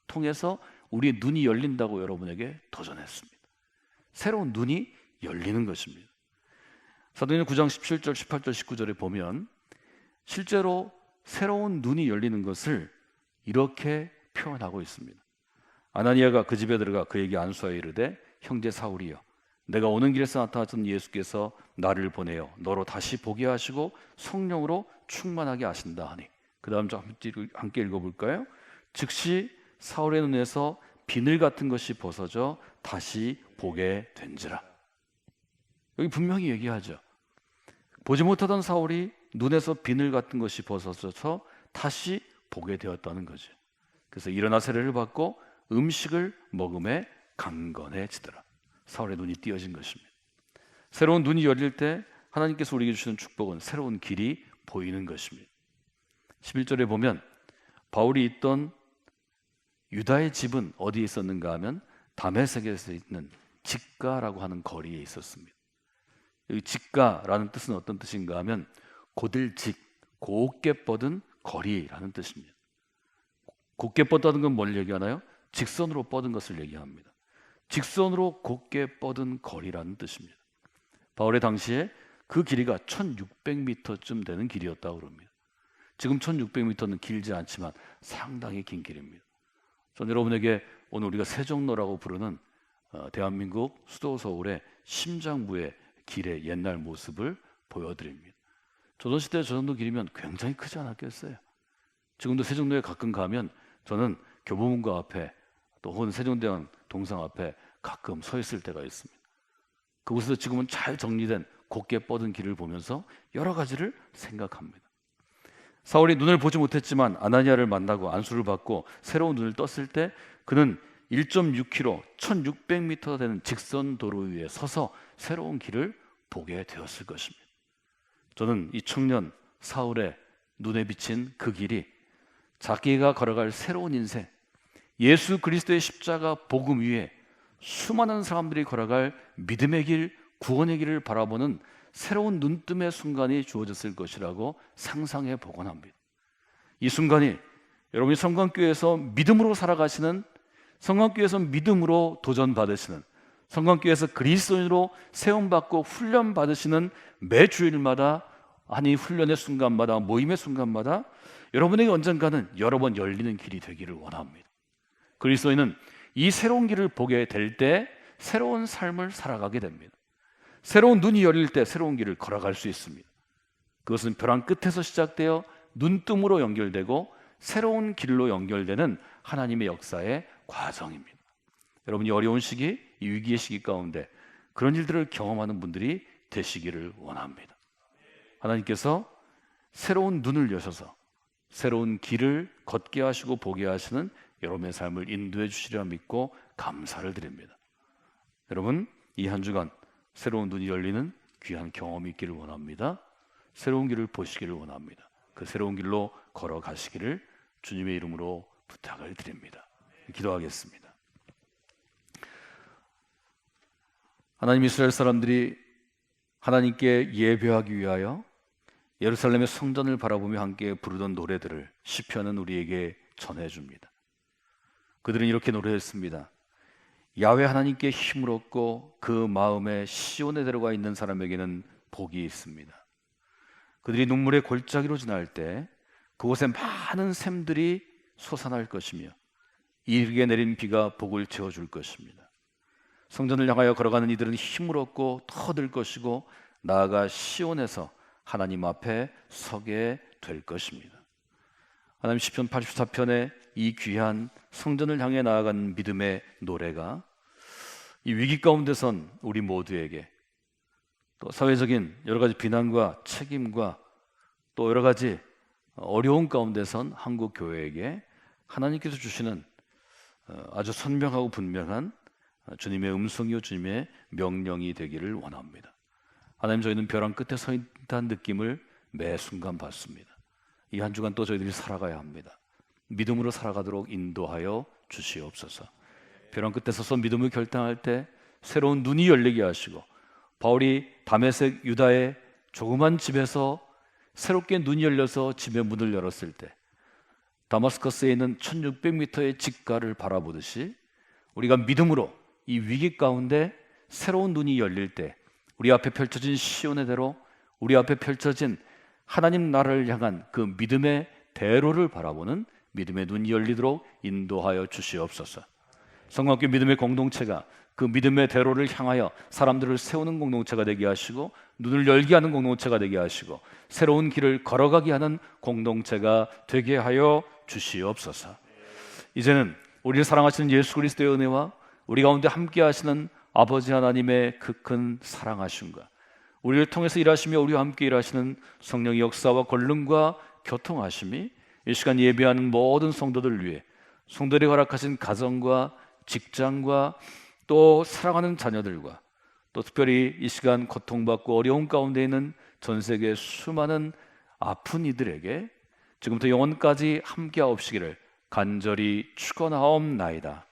통해서 우리의 눈이 열린다고 여러분에게 도전했습니다. 새로운 눈이 열리는 것입니다. 사도행전 9장 17절, 18절, 19절에 보면 실제로 새로운 눈이 열리는 것을 이렇게 표현하고 있습니다. 아나니아가 그 집에 들어가 그에게 안수하여 이르되 형제 사울이여, 내가 오는 길에서 나타났던 예수께서 나를 보내어 너로 다시 보게 하시고 성령으로 충만하게 하신다 하니, 그 다음 좀 함께 읽어볼까요? 즉시 사울의 눈에서 비늘 같은 것이 벗어져 다시 보게 된지라. 여기 분명히 얘기하죠. 보지 못하던 사울이 눈에서 비늘 같은 것이 벗어져서 다시 보게 되었다는 거죠. 그래서 일어나 세례를 받고 음식을 먹음에 강건해지더라. 사울의 눈이 띄어진 것입니다. 새로운 눈이 열릴 때 하나님께서 우리에게 주시는 축복은 새로운 길이 보이는 것입니다. 11절에 보면 바울이 있던 유다의 집은 어디에 있었는가 하면 다메섹에서 있는 직가라고 하는 거리에 있었습니다. 여기 직가라는 뜻은 어떤 뜻인가 하면 고들직, 곱게 뻗은 거리라는 뜻입니다. 곱게 뻗다는 건 뭘 얘기하나요? 직선으로 뻗은 것을 얘기합니다. 직선으로 곱게 뻗은 거리라는 뜻입니다. 바울의 당시에 그 길이가 1600m쯤 되는 길이었다고 합니다. 지금 1600m는 길지 않지만 상당히 긴 길입니다. 전 여러분에게 오늘 우리가 세종로라고 부르는 대한민국 수도 서울의 심장부의 길의 옛날 모습을 보여드립니다. 조선시대 저 정도 길이면 굉장히 크지 않았겠어요? 지금도 세종로에 가끔 가면 저는 교보문고 앞에 또 혹은 세종대왕 동상 앞에 가끔 서 있을 때가 있습니다. 그곳에서 지금은 잘 정리된 곱게 뻗은 길을 보면서 여러 가지를 생각합니다. 사울이 눈을 보지 못했지만 아나니아를 만나고 안수를 받고 새로운 눈을 떴을 때 그는 1.6km, 1600m 되는 직선 도로 위에 서서 새로운 길을 보게 되었을 것입니다. 저는 이 청년 사울의 눈에 비친 그 길이 자기가 걸어갈 새로운 인생, 예수 그리스도의 십자가 복음 위에 수많은 사람들이 걸어갈 믿음의 길, 구원의 길을 바라보는 새로운 눈뜸의 순간이 주어졌을 것이라고 상상해 보곤 합니다. 이 순간이 여러분이 성광교회에서 믿음으로 살아가시는, 성광교회에서 믿음으로 도전받으시는, 성광교회에서 그리스도인으로 세움받고 훈련받으시는 매 주일마다, 아니 훈련의 순간마다, 모임의 순간마다 여러분에게 언젠가는 여러 번 열리는 길이 되기를 원합니다. 그리스도인은 이 새로운 길을 보게 될 때 새로운 삶을 살아가게 됩니다. 새로운 눈이 열릴 때 새로운 길을 걸어갈 수 있습니다. 그것은 벼랑 끝에서 시작되어 눈뜸으로 연결되고 새로운 길로 연결되는 하나님의 역사의 과정입니다. 여러분이 어려운 시기, 이 위기의 시기 가운데 그런 일들을 경험하는 분들이 되시기를 원합니다. 하나님께서 새로운 눈을 여셔서 새로운 길을 걷게 하시고 보게 하시는 여러분의 삶을 인도해 주시리라 믿고 감사를 드립니다. 여러분, 이 한 주간 새로운 눈이 열리는 귀한 경험이 있기를 원합니다. 새로운 길을 보시기를 원합니다. 그 새로운 길로 걸어가시기를 주님의 이름으로 부탁을 드립니다. 기도하겠습니다. 하나님, 이스라엘 사람들이 하나님께 예배하기 위하여 예루살렘의 성전을 바라보며 함께 부르던 노래들을 시편은 우리에게 전해줍니다. 그들은 이렇게 노래했습니다. 야훼 하나님께 힘을 얻고 그 마음에 시온에 들어가 있는 사람에게는 복이 있습니다. 그들이 눈물의 골짜기로 지날 때 그곳에 많은 샘들이 솟아날 것이며 이르게 내린 비가 복을 채워줄 것입니다. 성전을 향하여 걸어가는 이들은 힘을 얻고 터들 것이고 나아가 시온에서 하나님 앞에 서게 될 것입니다. 하나님, 시편 84편의 이 귀한 성전을 향해 나아가는 믿음의 노래가 이 위기 가운데선 우리 모두에게 또 사회적인 여러 가지 비난과 책임과 또 여러 가지 어려운 가운데선 한국 교회에게 하나님께서 주시는 아주 선명하고 분명한 주님의 음성이요 주님의 명령이 되기를 원합니다. 하나님, 저희는 벼랑 끝에 서 있다는 느낌을 매 순간 받습니다. 이 한 주간 또 저희들이 살아가야 합니다. 믿음으로 살아가도록 인도하여 주시옵소서. 벼랑 끝에 서서 믿음을 결단할 때 새로운 눈이 열리게 하시고, 바울이 다메섹 유다의 조그만 집에서 새롭게 눈이 열려서 집의 문을 열었을 때 다마스커스에 있는 1600m의 직가를 바라보듯이 우리가 믿음으로 이 위기 가운데 새로운 눈이 열릴 때 우리 앞에 펼쳐진 시온의 대로, 우리 앞에 펼쳐진 하나님 나라를 향한 그 믿음의 대로를 바라보는 믿음의 눈이 열리도록 인도하여 주시옵소서. 성광교회 믿음의 공동체가 그 믿음의 대로를 향하여 사람들을 세우는 공동체가 되게 하시고, 눈을 열게 하는 공동체가 되게 하시고, 새로운 길을 걸어가게 하는 공동체가 되게 하여 주시옵소서. 이제는 우리를 사랑하시는 예수 그리스도의 은혜와 우리 가운데 함께 하시는 아버지 하나님의 그 큰 사랑하심과 우리를 통해서 일하시며 우리와 함께 일하시는 성령의 역사와 권능과 교통하심이 이 시간 예배하는 모든 성도들 위해, 성도들이 허락하신 가정과 직장과 또 사랑하는 자녀들과 또 특별히 이 시간 고통받고 어려운 가운데 있는 전 세계 수많은 아픈 이들에게 지금부터 영원까지 함께하옵시기를 간절히 축원하옵나이다.